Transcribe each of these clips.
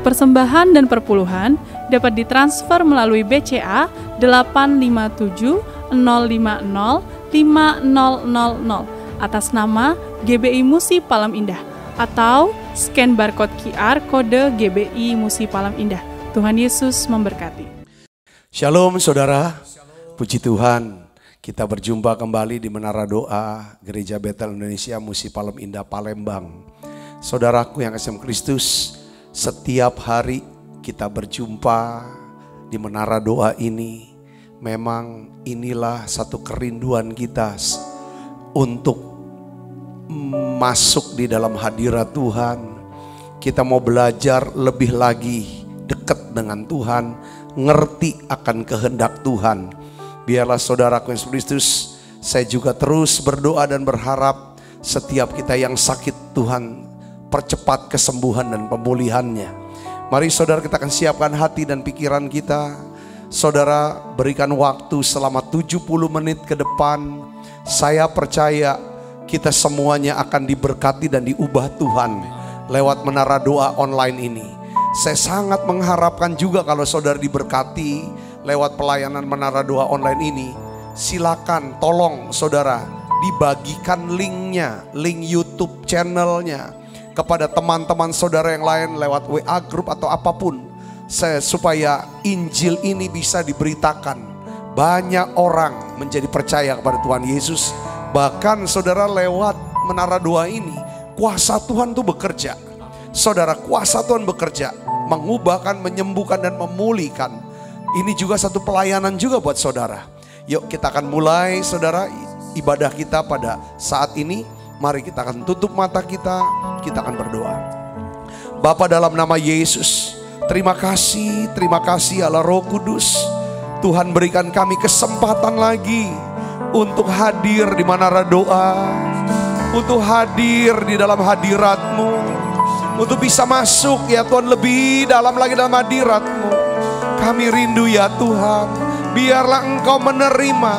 persembahan dan perpuluhan dapat ditransfer melalui BCA 857 050 5000 atas nama GBI Musi Palem Indah atau scan barcode QR kode GBI Musi Palem Indah. Tuhan Yesus memberkati. Shalom saudara, puji Tuhan. Kita berjumpa kembali di Menara Doa Gereja Betel Indonesia Musi Palem Indah Palembang. Saudaraku yang kasih Kristus, setiap hari kita berjumpa di Menara Doa ini. Memang inilah satu kerinduan kita untuk masuk di dalam hadirat Tuhan. Kita mau belajar lebih lagi dekat dengan Tuhan, ngerti akan kehendak Tuhan. Biarlah saudaraku yang Kristus, saya juga terus berdoa dan berharap setiap kita yang sakit Tuhan percepat kesembuhan dan pemulihannya. Mari saudara, kita akan siapkan hati dan pikiran kita. Saudara, berikan waktu selama 70 menit ke depan. Saya percaya kita semuanya akan diberkati dan diubah Tuhan lewat Menara Doa online ini. Saya sangat mengharapkan juga kalau saudara diberkati lewat pelayanan Menara Doa online ini. Silakan tolong saudara dibagikan linknya, link YouTube channelnya kepada teman-teman saudara yang lain lewat WA group atau apapun. Supaya Injil ini bisa diberitakan. Banyak orang menjadi percaya kepada Tuhan Yesus. Bahkan saudara lewat Menara Doa ini kuasa Tuhan tuh bekerja. Saudara, kuasa Tuhan bekerja, mengubahkan, menyembuhkan dan memulihkan. Ini juga satu pelayanan juga buat saudara. Yuk kita akan mulai saudara ibadah kita pada saat ini. Mari kita akan tutup mata kita akan berdoa. Bapa, dalam nama Yesus, terima kasih Allah Roh Kudus. Tuhan berikan kami kesempatan lagi untuk hadir di Menara Doa, untuk hadir di dalam hadirat-Mu, untuk bisa masuk ya Tuhan lebih dalam lagi dalam hadirat-Mu. Kami rindu ya Tuhan, biarlah Engkau menerima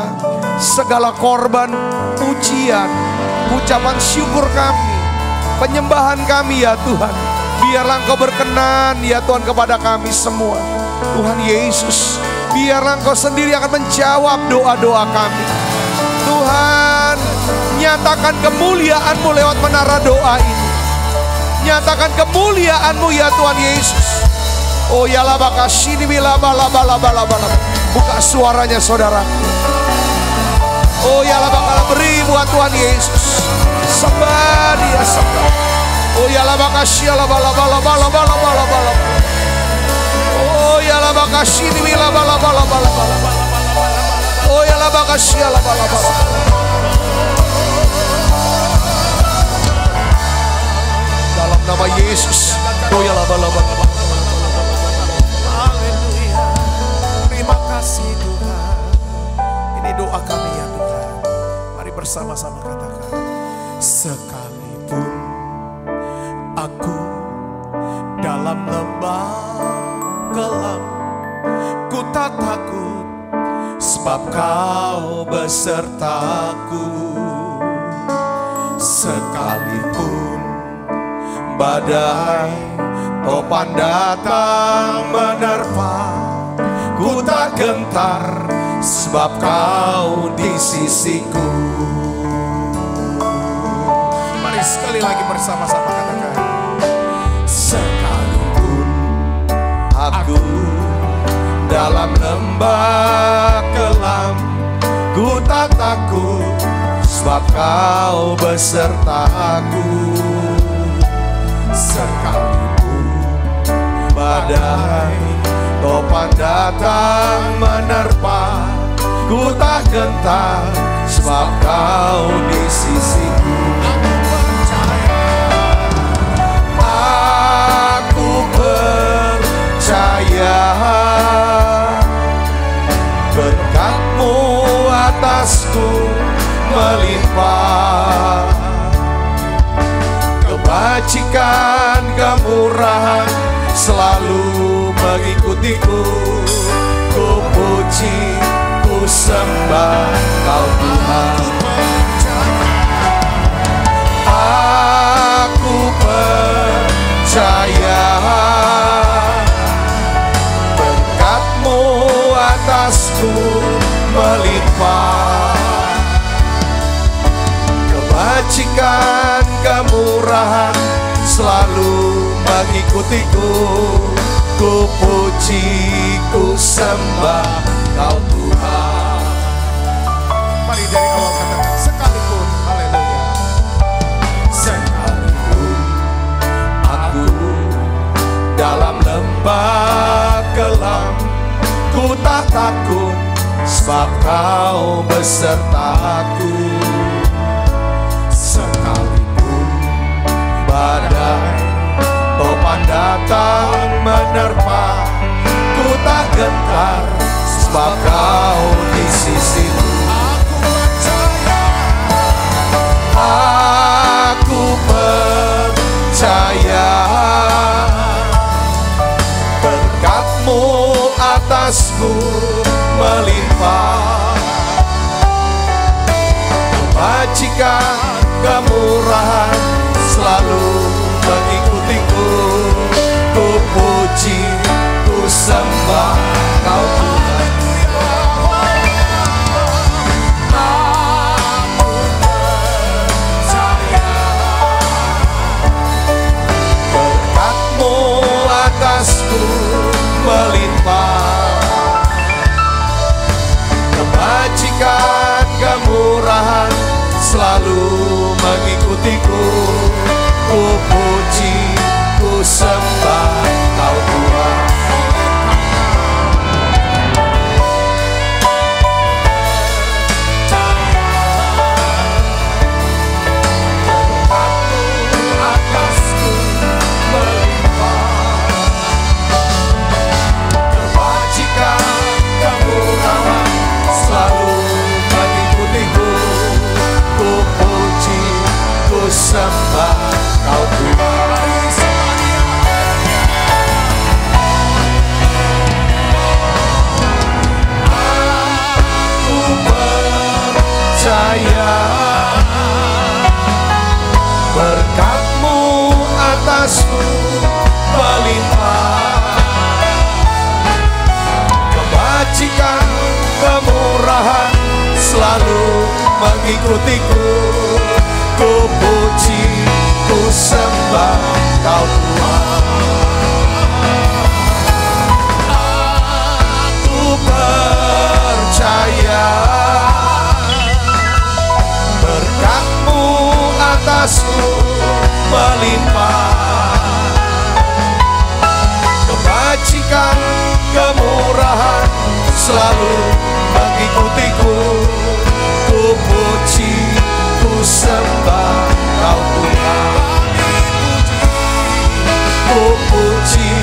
segala korban pujian, ucapan syukur kami, penyembahan kami ya Tuhan. Biarlah Engkau berkenan ya Tuhan kepada kami semua. Tuhan Yesus, biarlah Engkau sendiri akan menjawab doa-doa kami. Tuhan, nyatakan kemuliaan-Mu lewat Menara Doa ini. Nyatakan kemuliaan-Mu ya Tuhan Yesus. Oh ya laba kasini bila bala. Buka suaranya saudara. Oh ya laba kala beri buat Tuhan Yesus. Sembah Dia, sembah. Oh ya laba kasih bala. Oh ya laba kasini bila bala. Oh ya laba kasih bala. Dalam nama Yesus. Oh ya laba. Terima kasih Tuhan. Ini doa kami ya Tuhan. Mari bersama-sama katakan. Sekalipun aku dalam lembah kelam, ku tak takut, sebab Kau besertaku. Sekalipun badai topan datang menerpa, ku tak gentar, sebab Kau di sisiku. Mari sekali lagi bersama-sama katakan. Sekalipun aku dalam lembah kelam, ku tak takut, sebab Kau besertaku. Sekalipun badai topan datang menerpa, ku tak gentar, sebab Kau di sisiku. Aku percaya berkat-Mu atasku melimpah, kebajikan kemurahan selalu mengikutiku. Ku puji, ku sembah Kau Tuhan. Aku percaya mengikutiku. Ku puji, ku sembah Kau Tuhan. Mari dari awal katakan sekalipun, haleluya. Sekalipun aku dalam lembah kelam, ku tak takut, sebab Kau besertaku. Sekalipun badai topan datang menerpa, ku tak gentar, sebab Kau di sisiku. Aku percaya berkat-Mu atasku melimpah. Kebajikan, kemurahan selalu mengikutiku. Ku puji, ku sembah Kau Tuhan. Aku percaya berkat-Mu atasku melimpah. Kebajikan, kemurahan selalu mengikutiku. Ku puji, ku sembah Kau Tuhan. Berkat-Mu atasku melimpah. Kebajikan, kemurahan selalu mengikutiku. Ku puji, ku sembah Kau Tuhan. Aku percaya berkat-Mu atasku melimpah. Kebajikan, kemurahan selalu mengikutiku. Ku puji, ku sembah Kau Tuhan. Aku percaya berkat-Mu atasku melimpah. Kebajikan, kemurahan selalu mengikutiku. Ku puji, ku sembah Kau Tuhan. Ku puji,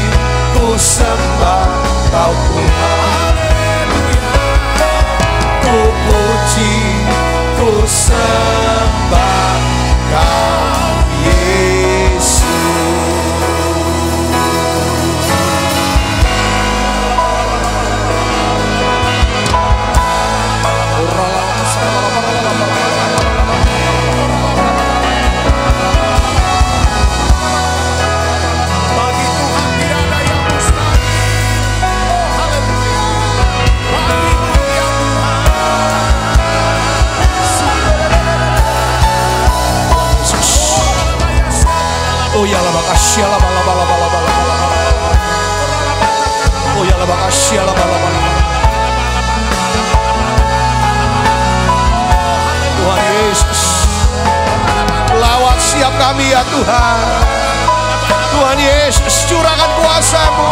ku sembah Kau Tuhan. Ku puji, ku sembah Kau Yesus. Oh ya la makasih la bala bala bala bala bala. Oh ya la makasih la bala bala. Tuhan Yesus, lawat siap kami ya Tuhan. Tuhan Yesus, curahkan kuasa-Mu.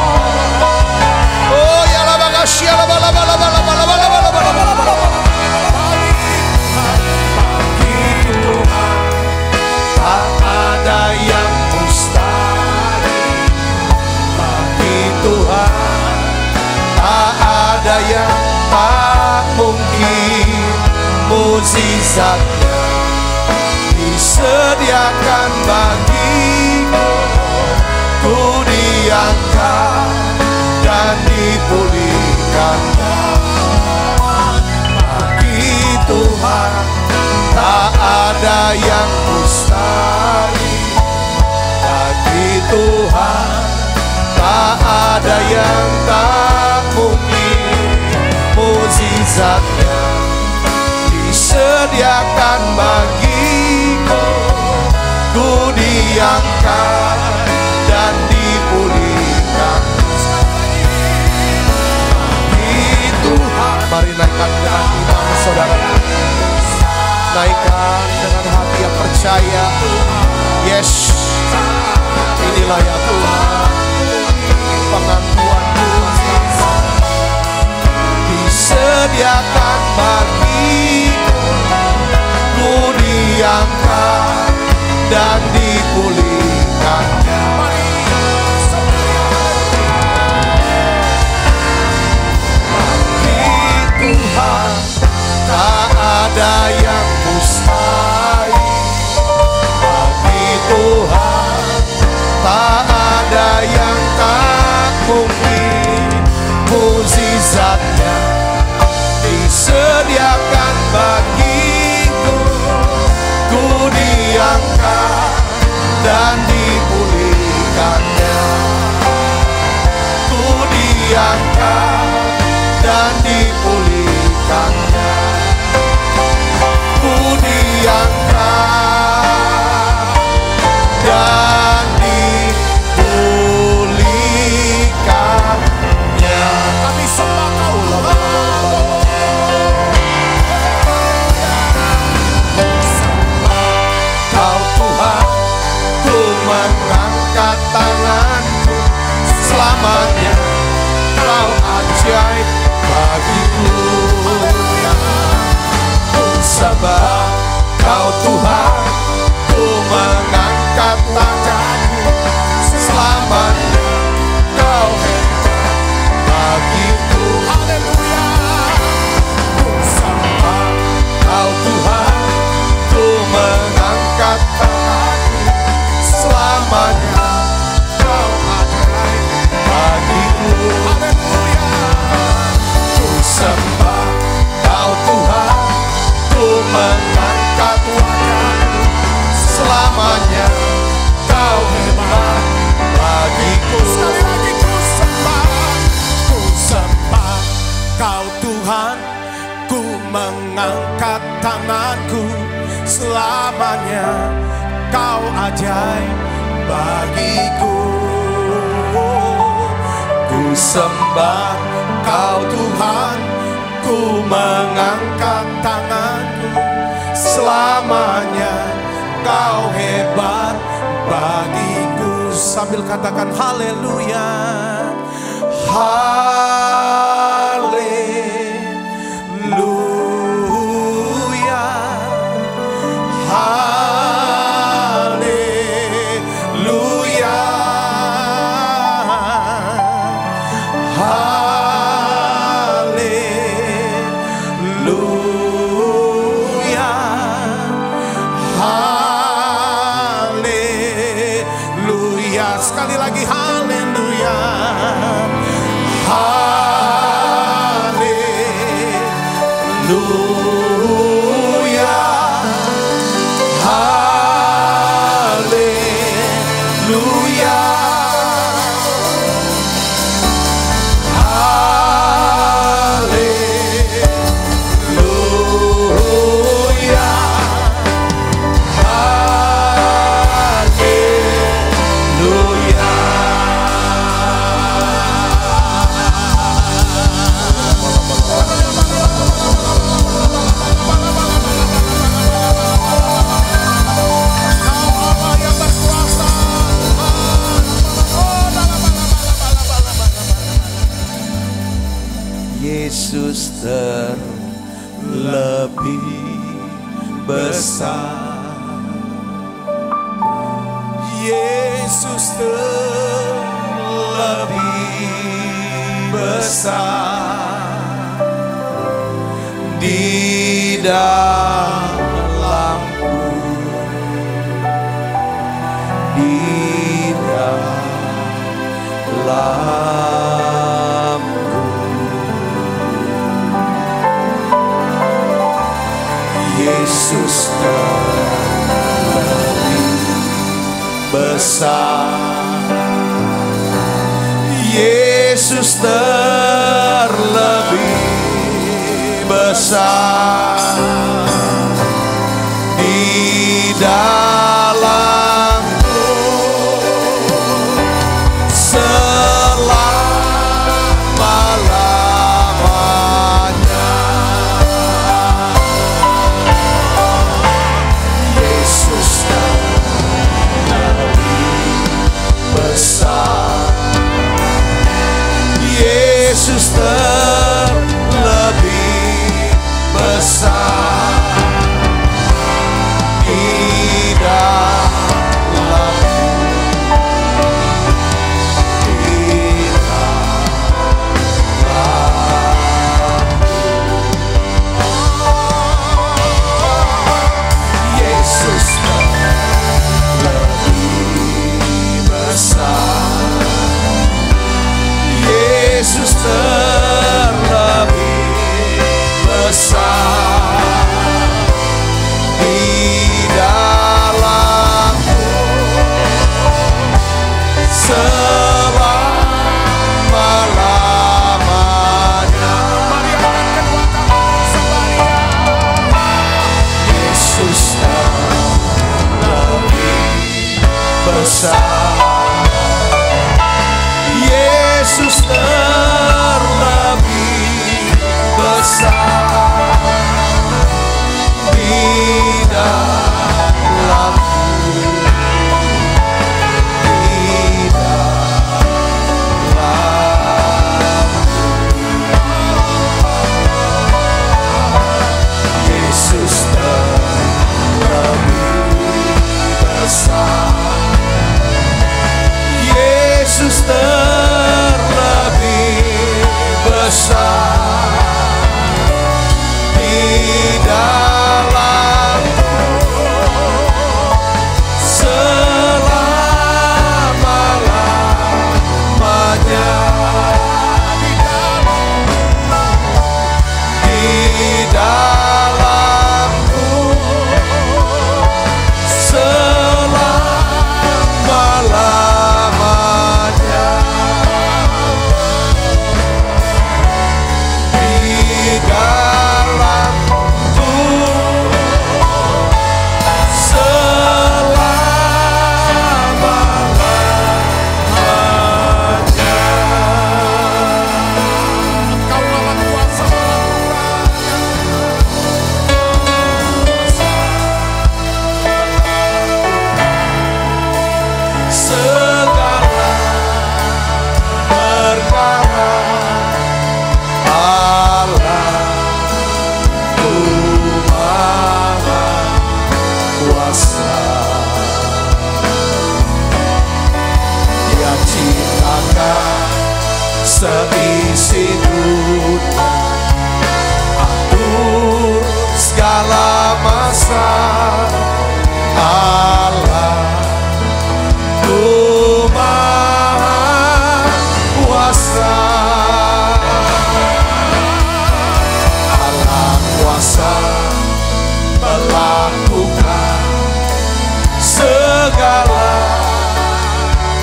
Oh ya la makasih la bala bala bala bala bala bala bala bala. Tak ada yang Tuhan, tak ada yang tak mungkin. Mukjizat-Nya disediakan bagiku. Ku diangkat dan dipulihkan. Bagi Tuhan tak ada yang mustahil. Bagi Tuhan tak ada yang tak mungkin. Mukjizat-Nya disediakan bagiku. Ku diangkat dan dipulihkan. diangkat dan dipulihkannya. Ku diangkat dan dipulihkannya. Kami sembah Kau, Kau Tuhan. Ku mengangkat tanganku, selamanya Kau ajaib bagiku. Ku sembah Kau Tuhan, ku mengangkat tanganku, selamanya Kau hebat bagiku. Haleluya. Ku sembah Kau Tuhan, ku mengangkat tanganku, selamanya Kau ajaib bagiku. Haleluya. Ku sembah Kau Tuhan, ku mengangkat wajahku, selamanya Kau hebat bagiku. Sekali lagi ku sembah Kau Tuhan, ku mengangkat tanganku, selamanya Kau ajaib bagiku. Ku sembah Kau Tuhan, ku mengangkat tanganku, selamanya Kau hebat bagiku. Sambil katakan haleluya. Haleluya. Haleluya. Haleluya. Haleluya. Sekali lagi haleluya. Haleluya. Haleluya. Haleluya. Yesus terlebih besar. Yesus terlebih besar di dalamku, di dalamku. Yesus terlebih besar. Yesus terlebih besar di dalamku, selama-lamanya. Yesus terlebih besar. Yesus terlebih besar di dalamku, di dalamku. Yesus terlebih besar. Yesus terlebih besar di dalamku selama-lamanya. Di dalamku selama-lamanya. Di dalamku seisi dunia, atur segala masa. Allah ku maha kuasa, Allah kuasa melakukan segala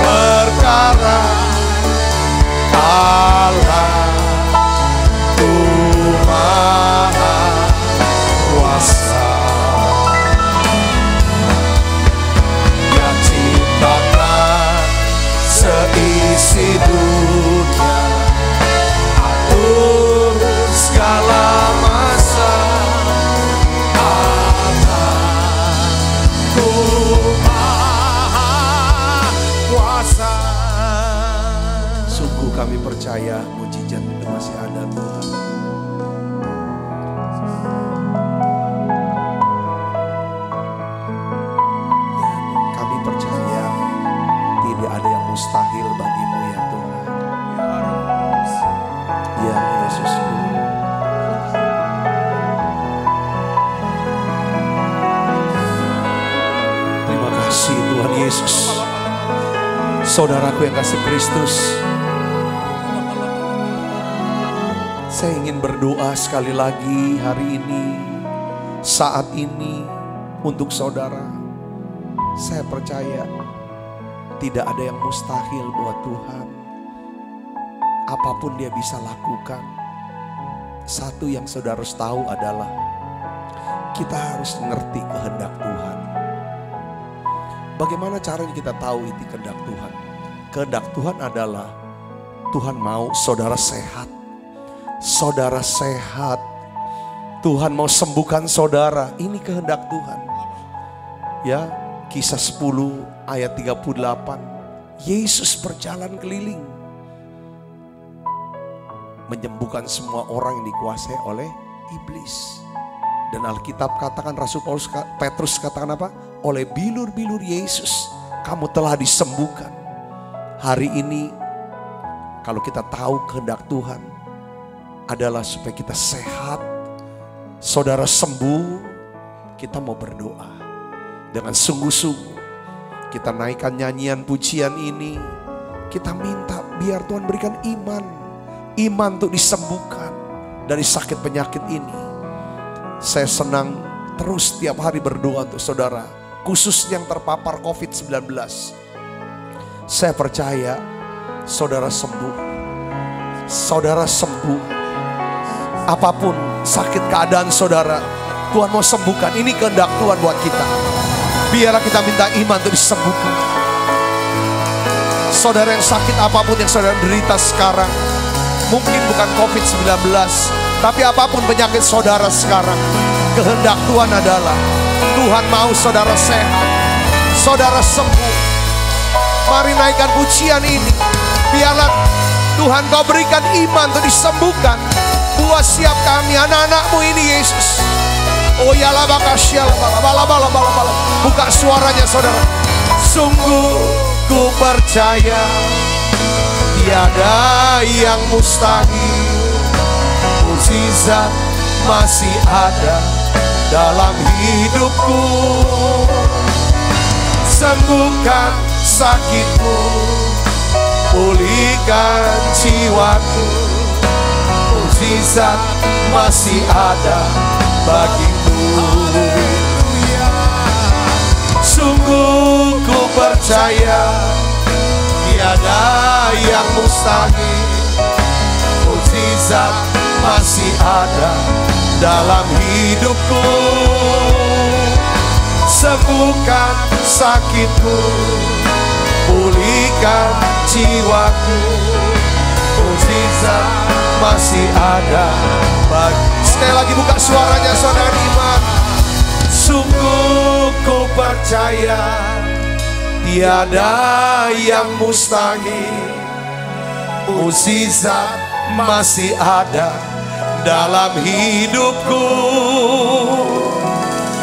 perkara. Allah ku maha kuasa, yang ciptakan seisi dunia, atur segala masa. Allah ku maha kuasa. Sungguh kami percaya mujizat itu masih ada, Tuhan. Kami percaya tidak ada yang mustahil bagimu ya Tuhan. Ya Yesus. Terima kasih Tuhan Yesus. Saudaraku yang kasih Kristus, saya ingin berdoa sekali lagi hari ini, saat ini untuk saudara. Saya percaya tidak ada yang mustahil buat Tuhan. Apapun dia bisa lakukan. Satu yang saudara harus tahu adalah kita harus mengerti kehendak Tuhan. Bagaimana caranya kita tahu itu kehendak Tuhan? Kehendak Tuhan adalah Tuhan mau saudara sehat. Saudara sehat. Tuhan mau sembuhkan saudara. Ini kehendak Tuhan. Ya, Kisah 10 ayat 38. Yesus berjalan keliling, menyembuhkan semua orang yang dikuasai oleh iblis. Dan Alkitab katakan, Rasul Petrus katakan apa? Oleh bilur-bilur Yesus kamu telah disembuhkan. Hari ini kalau kita tahu kehendak Tuhan adalah supaya kita sehat, saudara sembuh, kita mau berdoa dengan sungguh-sungguh. Kita naikkan nyanyian pujian ini, kita minta biar Tuhan berikan iman untuk disembuhkan dari sakit penyakit ini. Saya senang terus tiap hari berdoa untuk saudara, khususnya yang terpapar COVID-19. Saya percaya saudara sembuh. Saudara sembuh. Apapun sakit keadaan saudara, Tuhan mau sembuhkan. Ini kehendak Tuhan buat kita. Biarlah kita minta iman untuk disembuhkan. Saudara yang sakit apapun yang saudara derita sekarang, mungkin bukan COVID-19, tapi apapun penyakit saudara sekarang, kehendak Tuhan adalah Tuhan mau saudara sehat, saudara sembuh. Mari naikkan pujian ini. Biarlah Tuhan kau berikan iman untuk disembuhkan. Buat siap kami anak-anakmu ini Yesus. Oh ya la bakasya la bala. Buka suaranya saudara. Sungguh ku percaya tiada yang mustahil mukjizat masih ada dalam hidupku. Sembuhkan sakitku, pulihkan jiwaku. Mukjizat masih ada bagiku. Sungguh ku percaya tiada yang mustahil. Mukjizat masih ada dalam hidupku. Sembuhkan sakitku, pulihkan jiwaku. Mukjizat masih ada bagi. Sekali lagi buka suaranya saudara iman. Sungguh ku percaya tiada yang mustahil. Mukjizat masih ada dalam hidupku.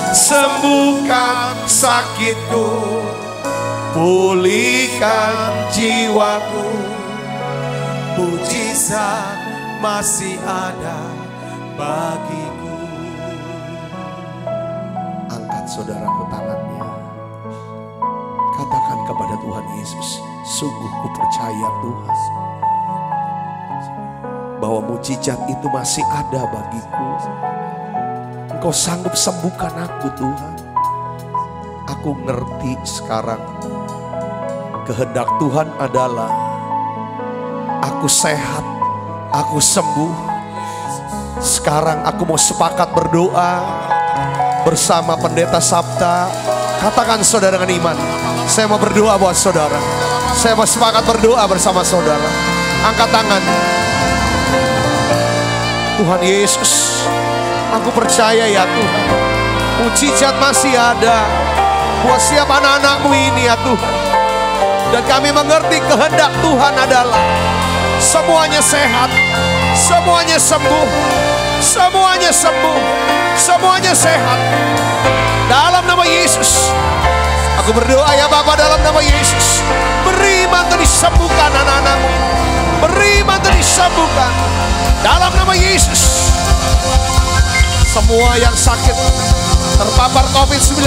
Sembuhkan sakitku, pulihkan jiwaku. Mukjizat masih ada bagiku. Angkat saudaraku tangannya, katakan kepada Tuhan Yesus, sungguh ku percaya Tuhan bahwa mukjizat itu masih ada bagiku. Engkau sanggup sembuhkan aku Tuhan. Aku ngerti sekarang kehendak Tuhan adalah aku sehat, aku sembuh. Sekarang aku mau sepakat berdoa bersama Pendeta Sabta. Katakan saudara dengan iman, saya mau berdoa buat saudara. Saya mau sepakat berdoa bersama saudara. Angkat tangan. Tuhan Yesus, aku percaya ya Tuhan, mukjizat masih ada buat setiap anak-anak-Mu ini ya Tuhan. Dan kami mengerti kehendak Tuhan adalah semuanya sehat, semuanya sembuh, semuanya sembuh, semuanya sehat. Dalam nama Yesus, aku berdoa ya Bapa, dalam nama Yesus, beri iman untuk disembuhkan anak-anak-Mu. Beri iman untuk disembuhkan dalam nama Yesus. Semua yang sakit terpapar COVID-19,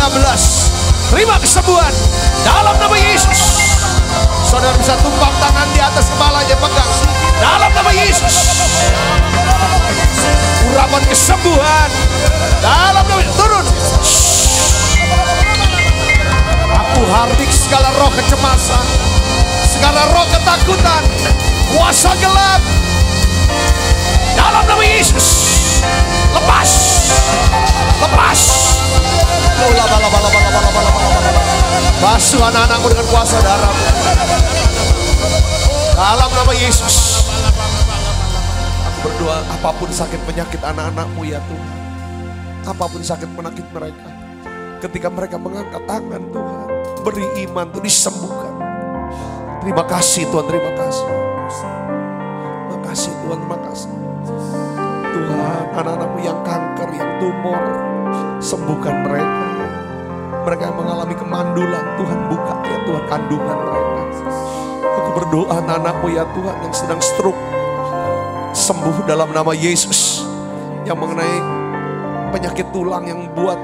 terima kesembuhan dalam nama Yesus. Saudara bisa tumpang tangan di atas kepalanya, pegang dalam nama Yesus. Urapan kesembuhan dalam nama Yesus. Turun. Aku hardik segala roh kecemasan, segala roh ketakutan, kuasa gelap dalam nama Yesus. Lepas, lepas. Basuh anak-anakmu dengan kuasa darah-Mu dalam nama Yesus. Aku berdoa, apapun sakit penyakit anak-anak-Mu ya Tuhan, apapun sakit penyakit mereka, ketika mereka mengangkat tangan Tuhan, beri iman untuk disembuhkan. Terima kasih Tuhan, terima kasih. Terima kasih Tuhan, terima kasih. Tuhan, anak-anak-Mu yang kanker, yang tumor, sembuhkan mereka. Mereka yang mengalami kemandulan, Tuhan buka ya Tuhan kandungan mereka. Aku berdoa anak-anak-Mu ya Tuhan yang sedang stroke, sembuh dalam nama Yesus. Yang mengenai penyakit tulang yang buat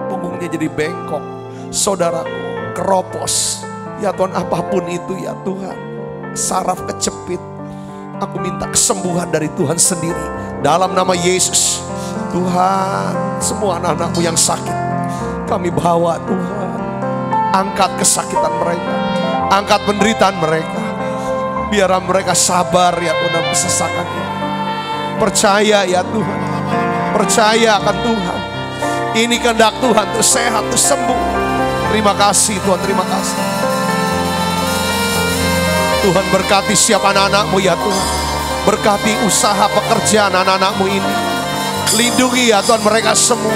punggungnya jadi bengkok, saudaraku keropos, ya Tuhan apapun itu ya Tuhan, saraf kecepit, aku minta kesembuhan dari Tuhan sendiri dalam nama Yesus. Tuhan, semua anak-anak-Mu yang sakit kami bawa Tuhan. Angkat kesakitan mereka, angkat penderitaan mereka. Biar mereka sabar ya Tuhan dalam kesesakan ini. Percaya ya Tuhan, percaya akan Tuhan. Ini kehendak Tuhan untuk sehat, untuk sembuh. Terima kasih Tuhan, terima kasih. Tuhan berkati siapa anak-anak-Mu ya Tuhan. Berkati usaha pekerjaan anak-anak-Mu ini. Lindungi ya Tuhan mereka semua.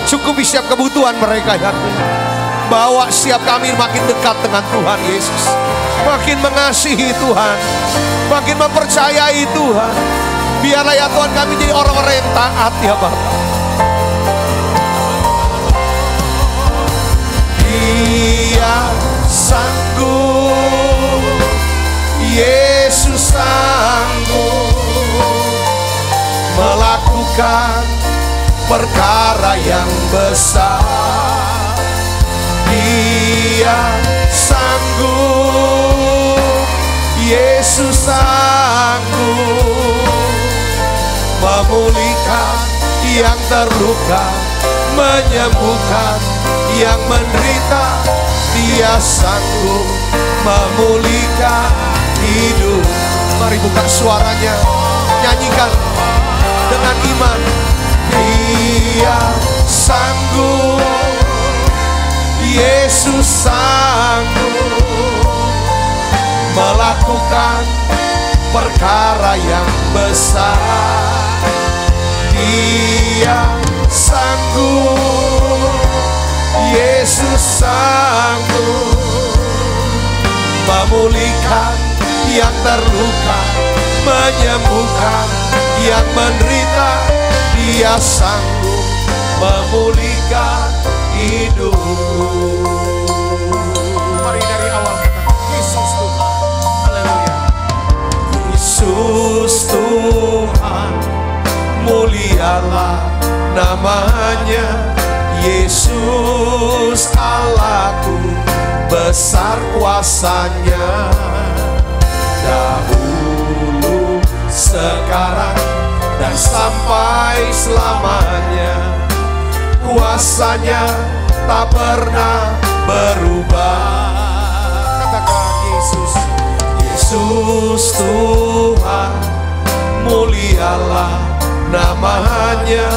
Cukupi setiap kebutuhan mereka ya Tuhan. Bawa setiap kami makin dekat dengan Tuhan Yesus. Makin mengasihi Tuhan, makin mempercayai Tuhan. Biarlah ya Tuhan kami jadi orang-orang yang taat ya Bapa. Dia sanggup, Yesus sanggup melakukan melakukan perkara yang besar. Dia sanggup, Yesus sanggup memulihkan yang terluka, menyembuhkan yang menderita. Dia sanggup memulihkan hidup. Mari buka suaranya, nyanyikan dengan iman. Dia sanggup, Yesus sanggup melakukan perkara yang besar. Dia sanggup, Yesus sanggup memulihkan yang terluka, menyembuhkan yang menderita. Dia sanggup memulihkan hidupku. Mari dari awal katakan, Yesus Tuhan. Haleluya. Yesus Tuhan, mulialah namanya. Yesus Allahku, besar kuasanya. Dahulu, sekarang, dan sampai selamanya. Kuasanya tak pernah berubah. Katakan Yesus. Yesus Tuhan, mulialah namanya.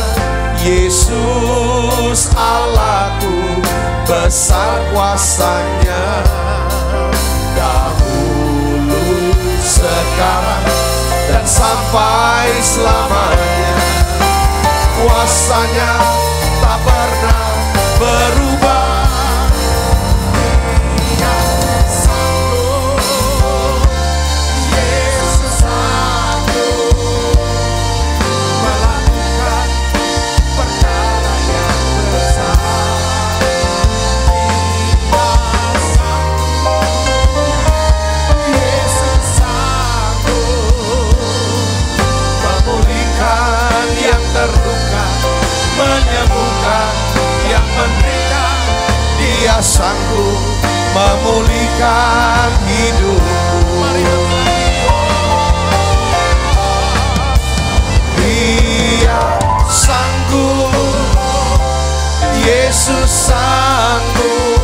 Yesus Allahku, besar kuasanya. Dahulu, sekarang, dan sampai selamanya. Kuasanya tak pernah berubah. Dia sanggup, Yesus sanggup melakukan perkara yang besar. Dia sanggup, Yesus sanggup memulihkan yang terluka, menyembuhkan yang menderita. Dia sanggup memulihkan hidupku. Dia sanggup, Yesus sanggup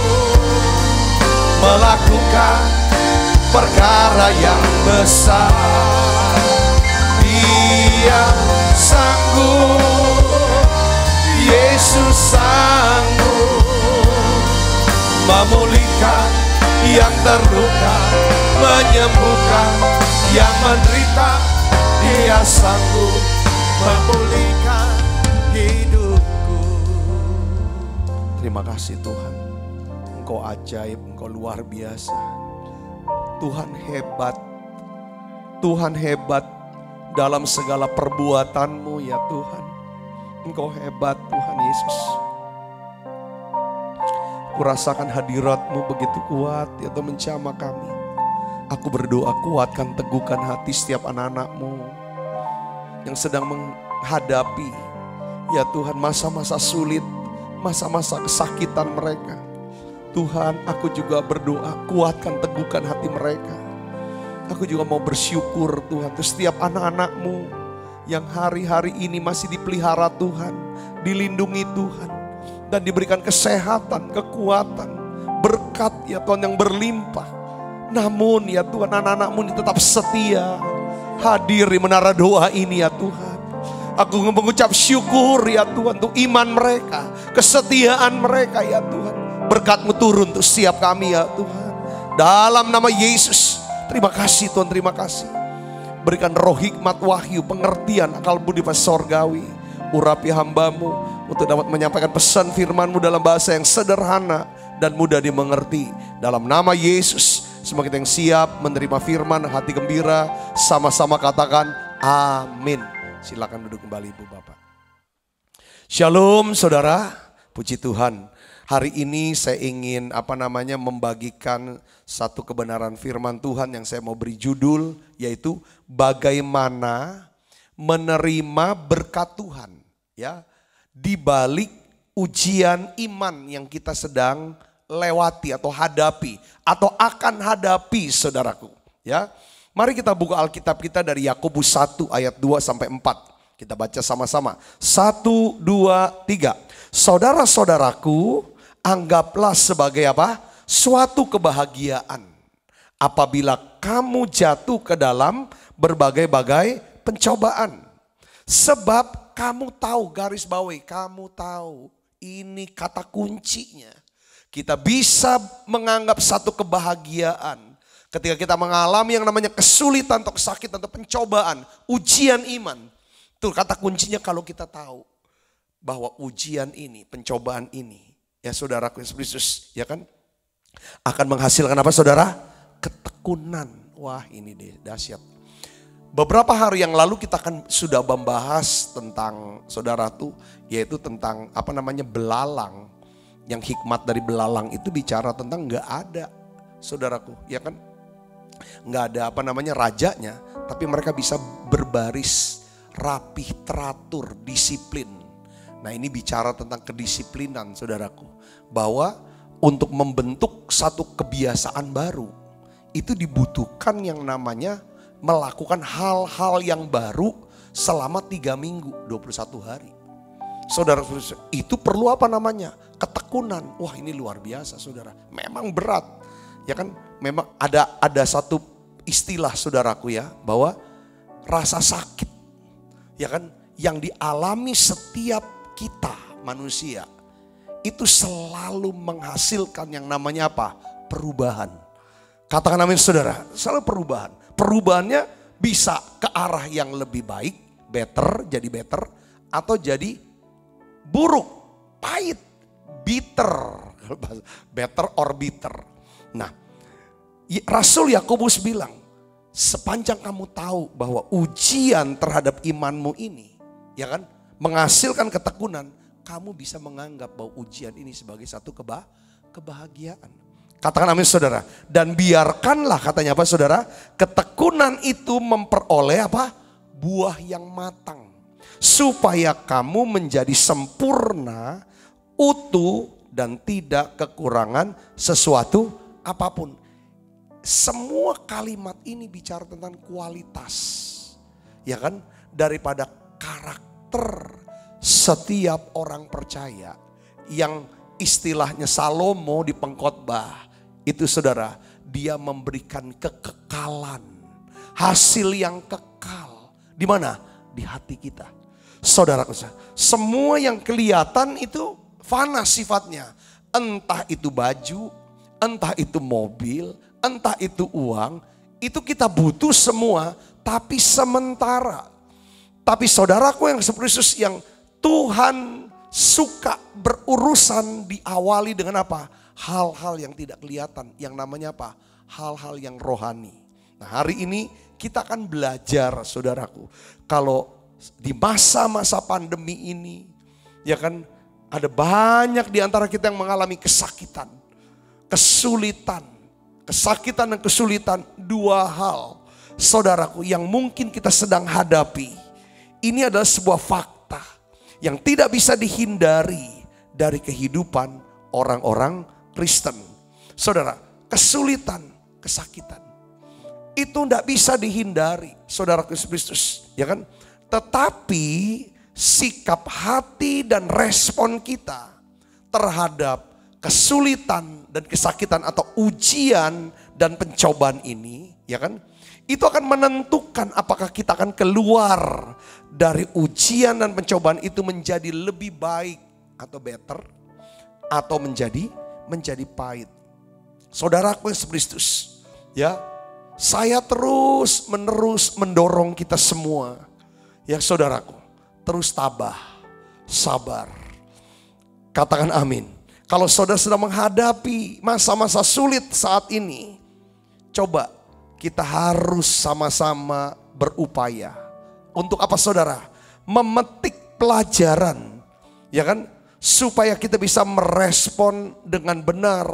melakukan perkara yang besar. Dia sanggup, Yesus sanggup memulihkan yang terluka, menyembuhkan yang menderita. Dia sanggup memulihkan hidupku. Terima kasih Tuhan, Engkau ajaib, Engkau luar biasa. Tuhan hebat, Tuhan hebat dalam segala perbuatanmu ya Tuhan. Engkau hebat Tuhan Yesus. Kurasakan hadirat-Mu begitu kuat ya Tuhan menjamah kami. Aku berdoa kuatkan, teguhkan hati setiap anak-anak-Mu yang sedang menghadapi ya Tuhan masa-masa sulit, masa-masa kesakitan mereka. Tuhan, aku juga berdoa kuatkan, teguhkan hati mereka. Aku juga mau bersyukur Tuhan untuk setiap anak-anak-Mu yang hari-hari ini masih dipelihara Tuhan, dilindungi Tuhan, dan diberikan kesehatan, kekuatan, berkat ya Tuhan yang berlimpah. Namun ya Tuhan, anak-anak-Mu ini tetap setia hadir di menara doa ini ya Tuhan. Aku mengucap syukur ya Tuhan untuk iman mereka, kesetiaan mereka ya Tuhan. Berkat-Mu turun untuk setiap kami ya Tuhan. Dalam nama Yesus, terima kasih Tuhan, terima kasih. Berikan roh hikmat, wahyu, pengertian, akal budi sorgawi. Urapi hamba-Mu untuk dapat menyampaikan pesan firman-Mu dalam bahasa yang sederhana dan mudah dimengerti. Dalam nama Yesus, semua kita yang siap menerima firman, hati gembira, sama-sama katakan amin. Silakan duduk kembali Ibu Bapak. Shalom saudara, puji Tuhan. Hari ini saya ingin membagikan satu kebenaran firman Tuhan yang saya mau beri judul, yaitu bagaimana menerima berkat Tuhan, ya, di balik ujian iman yang kita sedang lewati atau hadapi atau akan hadapi, saudaraku, ya. Mari kita buka Alkitab kita dari Yakobus 1 ayat 2 sampai 4. Kita baca sama-sama. 1, 2, 3. Saudara-saudaraku, anggaplah sebagai apa? Suatu kebahagiaan apabila kamu jatuh ke dalam berbagai-bagai pencobaan. Sebab kamu tahu, garis bawahi, kamu tahu, ini kata kuncinya. Kita bisa menganggap satu kebahagiaan ketika kita mengalami yang namanya kesulitan atau kesakitan atau pencobaan, ujian iman. Itu kata kuncinya kalau kita tahu bahwa ujian ini, pencobaan ini, ya saudaraku Yesus Kristus, ya kan, akan menghasilkan apa saudara? Ketekunan. Wah ini deh dahsyat. Beberapa hari yang lalu kita kan sudah membahas tentang saudara tuh, yaitu tentang apa namanya belalang. Yang hikmat dari belalang itu bicara tentang nggak ada, saudaraku, ya kan? Nggak ada apa namanya rajanya, tapi mereka bisa berbaris rapih, teratur, disiplin. Nah ini bicara tentang kedisiplinan, saudaraku, bahwa untuk membentuk satu kebiasaan baru itu dibutuhkan yang namanya melakukan hal-hal yang baru selama 3 minggu, 21 hari. Saudara, itu perlu apa namanya? Ketekunan. Wah ini luar biasa saudara. Memang berat. Ya kan, memang ada satu istilah saudaraku ya, bahwa rasa sakit, ya kan, yang dialami setiap kita manusia itu selalu menghasilkan yang namanya apa? Perubahan. Katakan amin saudara, selalu perubahan. Perubahannya bisa ke arah yang lebih baik, better, jadi better, atau jadi buruk, pahit, bitter, better or bitter. Nah, Rasul Yakobus bilang, sepanjang kamu tahu bahwa ujian terhadap imanmu ini, ya kan, menghasilkan ketekunan, kamu bisa menganggap bahwa ujian ini sebagai satu kebahagiaan. Katakan amin saudara. Dan biarkanlah katanya apa saudara, ketekunan itu memperoleh apa? Buah yang matang. Supaya kamu menjadi sempurna, utuh, dan tidak kekurangan sesuatu apapun. Semua kalimat ini bicara tentang kualitas, ya kan, daripada karakter setiap orang percaya. Yang istilahnya Salomo di pengkhotbah itu saudara, dia memberikan kekekalan, hasil yang kekal. Di mana? Di hati kita. Saudara, semua yang kelihatan itu fana sifatnya. Entah itu baju, entah itu mobil, entah itu uang, itu kita butuh semua, tapi sementara. Tapi saudaraku yang Yesus, yang Tuhan suka berurusan diawali dengan apa? Hal-hal yang tidak kelihatan, yang namanya apa? Hal-hal yang rohani. Nah hari ini kita akan belajar saudaraku, kalau di masa-masa pandemi ini, ya kan, ada banyak di antara kita yang mengalami kesakitan, kesulitan, kesakitan dan kesulitan. Dua hal, saudaraku, yang mungkin kita sedang hadapi. Ini adalah sebuah fakta yang tidak bisa dihindari dari kehidupan orang-orang Kristen. Saudara, kesulitan, kesakitan, itu tidak bisa dihindari, saudara Kristus, ya kan? Tetapi sikap hati dan respon kita terhadap kesulitan dan kesakitan atau ujian dan pencobaan ini, ya kan, itu akan menentukan apakah kita akan keluar dari ujian dan pencobaan itu menjadi lebih baik atau better, atau menjadi pahit. Saudaraku Yesus Kristus, ya, saya terus menerus mendorong kita semua, ya saudaraku, terus tabah, sabar. Katakan amin. Kalau saudara sedang menghadapi masa-masa sulit saat ini, coba kita harus sama-sama berupaya. Untuk apa saudara? Memetik pelajaran, ya kan? Supaya kita bisa merespon dengan benar,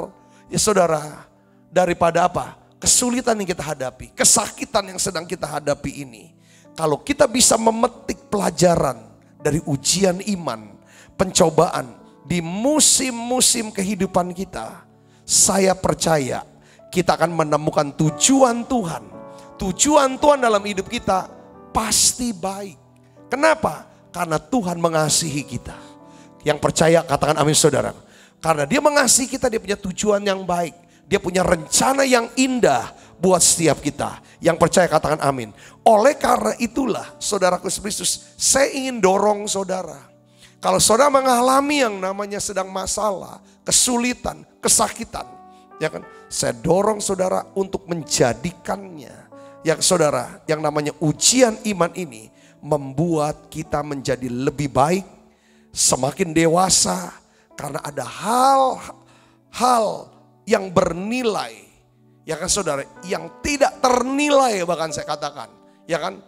ya saudara, daripada apa? Kesulitan yang kita hadapi, kesakitan yang sedang kita hadapi ini. kalau kita bisa memetik pelajaran dari ujian iman, pencobaan di musim-musim kehidupan kita, saya percaya kita akan menemukan tujuan Tuhan. Tujuan Tuhan dalam hidup kita pasti baik. Kenapa? Karena Tuhan mengasihi kita. Yang percaya katakan amin saudara. Karena dia mengasihi kita, dia punya tujuan yang baik. Dia punya rencana yang indah buat setiap kita. Yang percaya katakan amin. Oleh karena itulah saudaraku Kristus, saya ingin dorong saudara. Kalau saudara mengalami yang namanya sedang masalah, kesulitan, kesakitan, ya kan? Saya dorong saudara untuk menjadikannya, yang saudara, yang namanya ujian iman ini membuat kita menjadi lebih baik, semakin dewasa, karena ada hal-hal yang bernilai, ya kan saudara, yang tidak ternilai bahkan saya katakan, ya kan,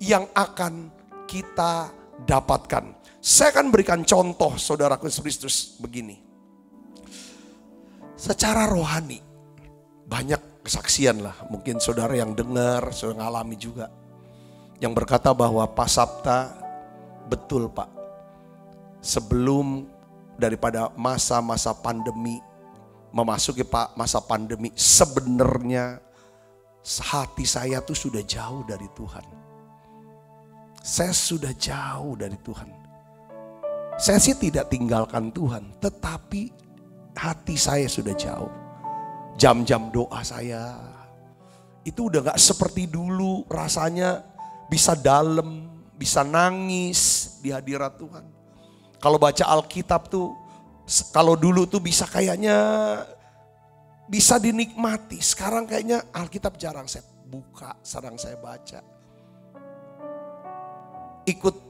yang akan kita dapatkan. Saya akan berikan contoh saudaraku Kristus begini. Secara rohani, banyak kesaksian lah, mungkin saudara yang dengar, saudara ngalami juga. Yang berkata bahwa Pak Sabta, betul Pak, sebelum daripada masa-masa pandemi, memasuki masa pandemi, sebenarnya hati saya tuh sudah jauh dari Tuhan. Saya sudah jauh dari Tuhan. Saya sih tidak tinggalkan Tuhan, tetapi hati saya sudah jauh. Jam-jam doa saya itu udah gak seperti dulu, rasanya bisa dalam, bisa nangis di hadirat Tuhan. Kalau baca Alkitab tuh, kalau dulu tuh bisa kayaknya bisa dinikmati. Sekarang kayaknya Alkitab jarang saya buka, jarang saya baca. Ikut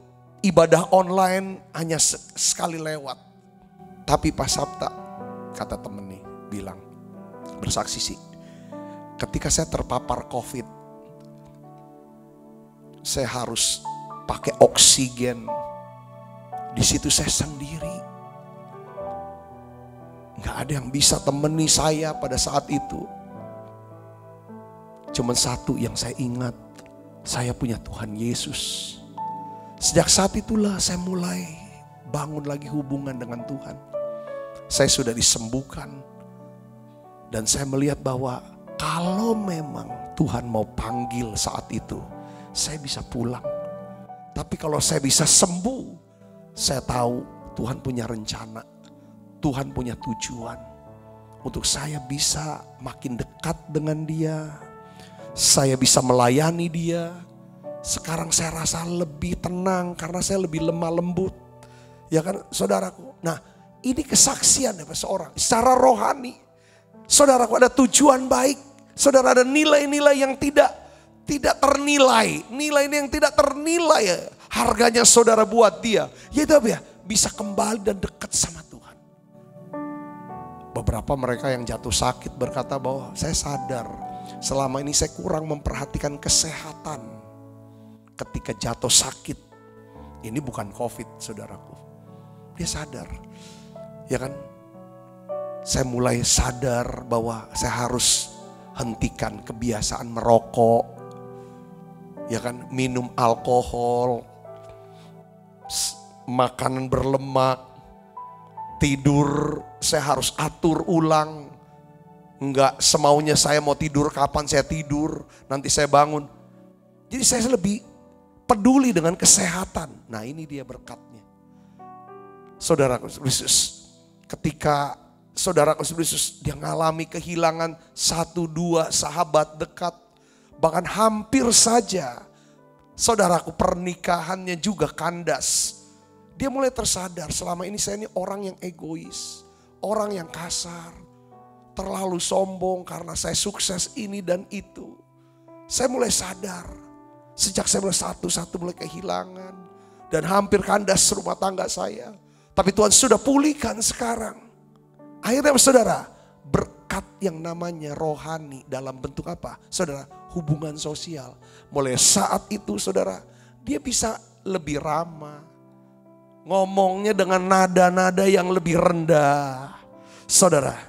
ibadah online hanya sekali lewat. Tapi Pak Sabta, kata temen nih, bilang, bersaksi sih, ketika saya terpapar COVID, saya harus pakai oksigen. Di situ saya sendiri. Gak ada yang bisa temani saya pada saat itu. Cuman satu yang saya ingat, saya punya Tuhan Yesus. Sejak saat itulah saya mulai bangun lagi hubungan dengan Tuhan. Saya sudah disembuhkan. Dan saya melihat bahwa kalau memang Tuhan mau panggil saat itu, saya bisa pulang. Tapi kalau saya bisa sembuh, saya tahu Tuhan punya rencana. Tuhan punya tujuan. Untuk saya bisa makin dekat dengan Dia. Saya bisa melayani Dia. Sekarang saya rasa lebih tenang karena saya lebih lemah lembut. Ya kan saudaraku. Nah ini kesaksian ya seorang. Secara rohani. Saudaraku ada tujuan baik. Saudara ada nilai-nilai yang tidak ternilai. Nilai yang tidak ternilai ya. Harganya saudara buat dia. Yaitu apa ya? Bisa kembali dan dekat sama Tuhan. Beberapa mereka yang jatuh sakit berkata bahwa saya sadar. Selama ini saya kurang memperhatikan kesehatan. Ketika jatuh sakit. Ini bukan COVID saudaraku. Dia sadar. Ya kan? Saya mulai sadar bahwa saya harus hentikan kebiasaan merokok. Ya kan? Minum alkohol. Makanan berlemak. Tidur saya harus atur ulang. Enggak semaunya saya mau tidur kapan saya tidur. Nanti saya bangun. Jadi saya lebih peduli dengan kesehatan. Nah ini dia berkatnya. Saudaraku Kristus. Ketika saudaraku Kristus dia mengalami kehilangan 1-2 sahabat dekat. Bahkan hampir saja saudaraku pernikahannya juga kandas. Dia mulai tersadar selama ini saya ini orang yang egois. Orang yang kasar. Terlalu sombong karena saya sukses ini dan itu. Saya mulai sadar. Sejak saya mulai satu-satu mulai kehilangan. Dan hampir kandas rumah tangga saya. Tapi Tuhan sudah pulihkan sekarang. Akhirnya saudara, berkat yang namanya rohani dalam bentuk apa? Saudara, hubungan sosial. Mulai saat itu saudara, dia bisa lebih ramah. Ngomongnya dengan nada-nada yang lebih rendah. Saudara,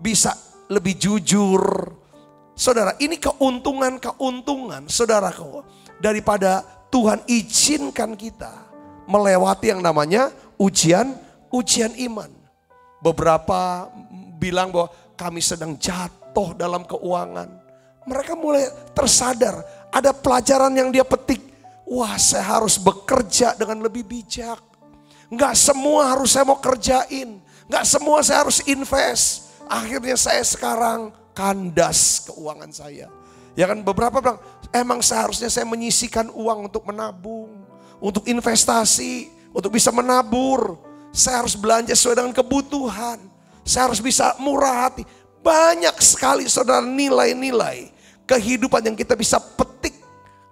bisa lebih jujur. Saudara, ini keuntungan-keuntungan saudaraku. Daripada Tuhan izinkan kita melewati yang namanya ujian iman. Beberapa bilang bahwa kami sedang jatuh dalam keuangan. Mereka mulai tersadar, ada pelajaran yang dia petik. Wah, saya harus bekerja dengan lebih bijak. Enggak semua harus saya mau kerjain. Enggak semua saya harus invest. Akhirnya saya sekarang kandas keuangan saya. Ya kan, beberapa bilang, emang seharusnya saya menyisihkan uang untuk menabung, untuk investasi, untuk bisa menabur. Saya harus belanja sesuai dengan kebutuhan. Saya harus bisa murah hati. Banyak sekali saudara nilai-nilai kehidupan yang kita bisa petik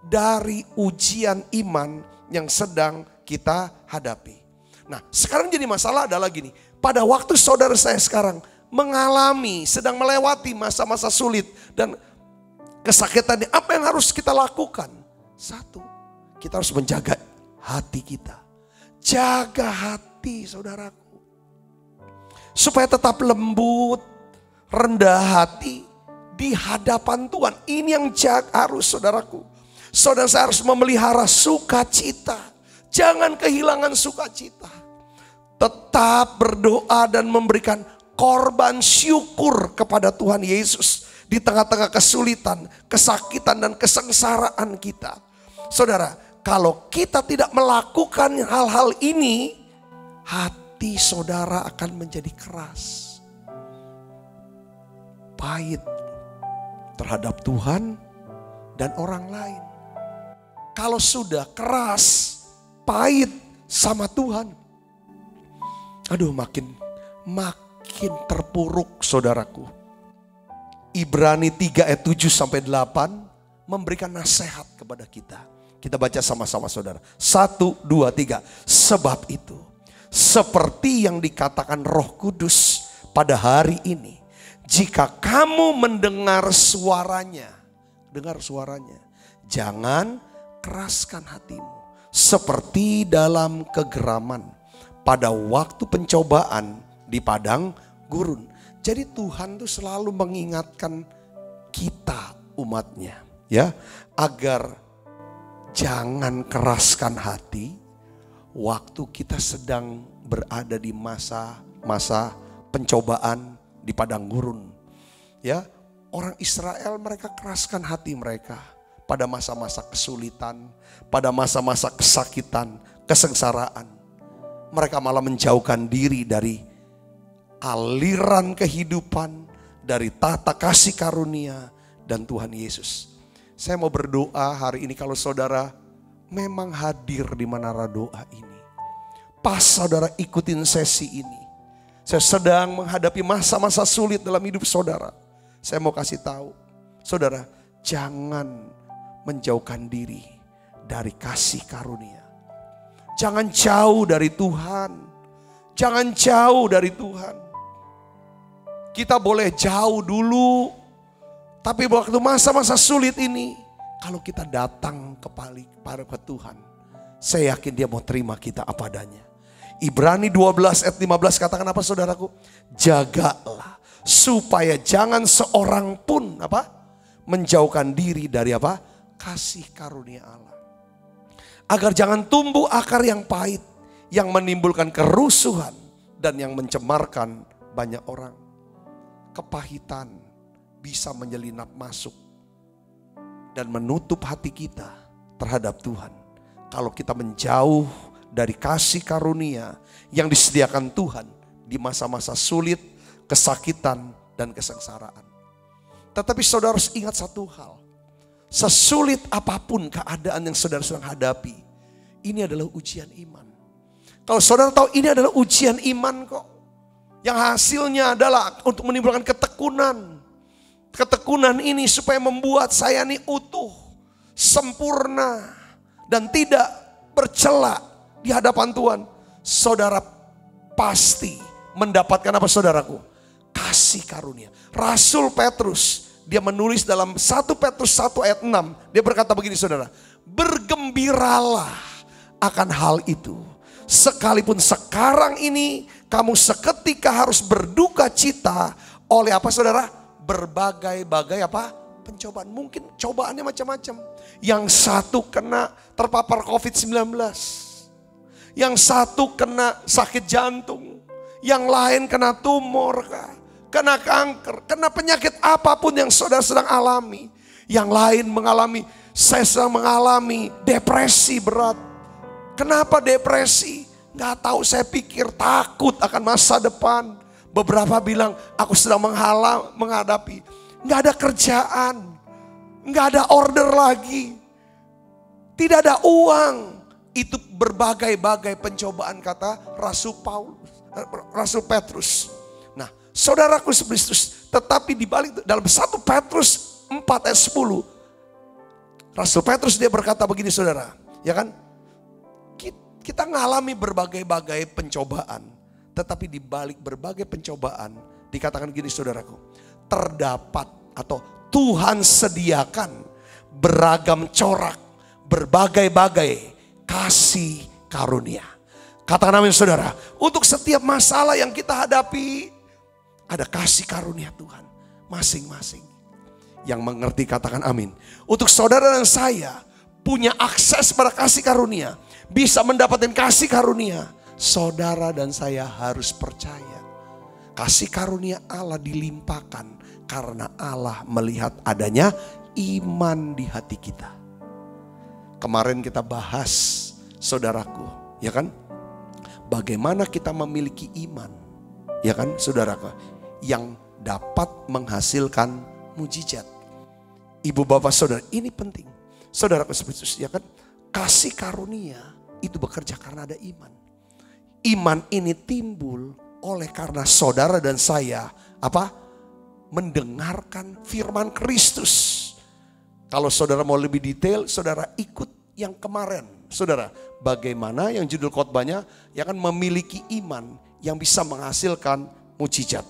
dari ujian iman yang sedang kita hadapi. Nah, sekarang jadi masalah adalah gini. Pada waktu saudara saya sekarang mengalami, sedang melewati masa-masa sulit dan kesakitan, apa yang harus kita lakukan? Satu, kita harus menjaga hati kita. Jaga hati saudaraku. Supaya tetap lembut, rendah hati di hadapan Tuhan. Ini yang harus saudaraku. Saudara saya harus memelihara sukacita. Jangan kehilangan sukacita. Tetap berdoa dan memberikan korban syukur kepada Tuhan Yesus. Di tengah-tengah kesulitan, kesakitan dan kesengsaraan kita. Saudara, kalau kita tidak melakukan hal-hal ini, hati saudara akan menjadi keras. Pahit terhadap Tuhan dan orang lain. Kalau sudah keras, pahit sama Tuhan, aduh makin terpuruk saudaraku. Ibrani 3 ayat 7 sampai 8 memberikan nasihat kepada kita. Kita baca sama-sama saudara. 1, 2, 3. Sebab itu, seperti yang dikatakan Roh Kudus pada hari ini, jika kamu mendengar suaranya, dengar suaranya, jangan keraskan hatimu seperti dalam kegeraman pada waktu pencobaan di padang gurun. Jadi Tuhan tuh selalu mengingatkan kita umatnya, ya, agar jangan keraskan hati waktu kita sedang berada di masa pencobaan di padang gurun. Ya, orang Israel mereka keraskan hati mereka pada masa-masa kesulitan, pada masa-masa kesakitan, kesengsaraan. Mereka malah menjauhkan diri dari aliran kehidupan, dari tata kasih karunia dan Tuhan Yesus. Saya mau berdoa hari ini kalau saudara memang hadir di menara doa ini. Pas saudara ikutin sesi ini. Saya sedang menghadapi masa-masa sulit dalam hidup saudara. Saya mau kasih tahu, saudara jangan menjauhkan diri dari kasih karunia. Jangan jauh dari Tuhan. Jangan jauh dari Tuhan. Kita boleh jauh dulu, tapi waktu masa-masa sulit ini, kalau kita datang kepada Tuhan, saya yakin Dia mau terima kita apa adanya. Ibrani 12 ayat 15 katakan apa saudaraku? Jagalah supaya jangan seorang pun menjauhkan diri dari kasih karunia Allah. Agar jangan tumbuh akar yang pahit, yang menimbulkan kerusuhan dan yang mencemarkan banyak orang. Kepahitan bisa menyelinap masuk dan menutup hati kita terhadap Tuhan. Kalau kita menjauh dari kasih karunia yang disediakan Tuhan di masa-masa sulit, kesakitan, dan kesengsaraan. Tetapi saudara harus ingat satu hal. Sesulit apapun keadaan yang saudara sedang hadapi, ini adalah ujian iman. Kalau saudara tahu ini adalah ujian iman kok. Yang hasilnya adalah untuk menimbulkan ketekunan. Ketekunan ini supaya membuat saya ini utuh, sempurna, dan tidak bercela di hadapan Tuhan. Saudara pasti mendapatkan apa saudaraku? Kasih karunia. Rasul Petrus, dia menulis dalam 1 Petrus 1 ayat 6. Dia berkata begini saudara. Bergembiralah akan hal itu. Sekalipun sekarang ini kamu seketika harus berduka cita oleh apa saudara? Berbagai-bagai pencobaan. Mungkin cobaannya macam-macam. Yang satu kena terpapar COVID-19. Yang satu kena sakit jantung. Yang lain kena tumor, kena kanker, kena penyakit apapun yang saudara sedang alami. Yang lain mengalami, saya sedang mengalami depresi berat. Kenapa depresi? Gak tahu, saya pikir takut akan masa depan. Beberapa bilang aku sedang menghadapi, gak ada kerjaan, gak ada order lagi, tidak ada uang. Itu berbagai-bagai pencobaan, kata Rasul Petrus. Nah, saudaraku Kristus, tetapi dibalik dalam 1 Petrus 4 ayat 10, Rasul Petrus dia berkata begini saudara, ya kan? Kita ngalami berbagai-bagai pencobaan. Tetapi di balik berbagai pencobaan, dikatakan gini saudaraku, terdapat atau Tuhan sediakan beragam corak, berbagai-bagai kasih karunia. Katakan amin saudara. Untuk setiap masalah yang kita hadapi, ada kasih karunia Tuhan masing-masing. Yang mengerti katakan amin. Untuk saudara dan saya punya akses pada kasih karunia, bisa mendapatkan kasih karunia. Saudara dan saya harus percaya kasih karunia Allah dilimpahkan karena Allah melihat adanya iman di hati kita. Kemarin kita bahas saudaraku, ya kan? Bagaimana kita memiliki iman, ya kan saudaraku, yang dapat menghasilkan mujizat. Ibu bapak saudara, ini penting. Saudaraku Kristus, ya kan? Kasih karunia itu bekerja karena ada iman. Iman ini timbul oleh karena saudara dan saya mendengarkan firman Kristus. Kalau saudara mau lebih detail, saudara ikut yang kemarin. Saudara, bagaimana yang judul khotbahnya, ya kan, memiliki iman yang bisa menghasilkan mujizat.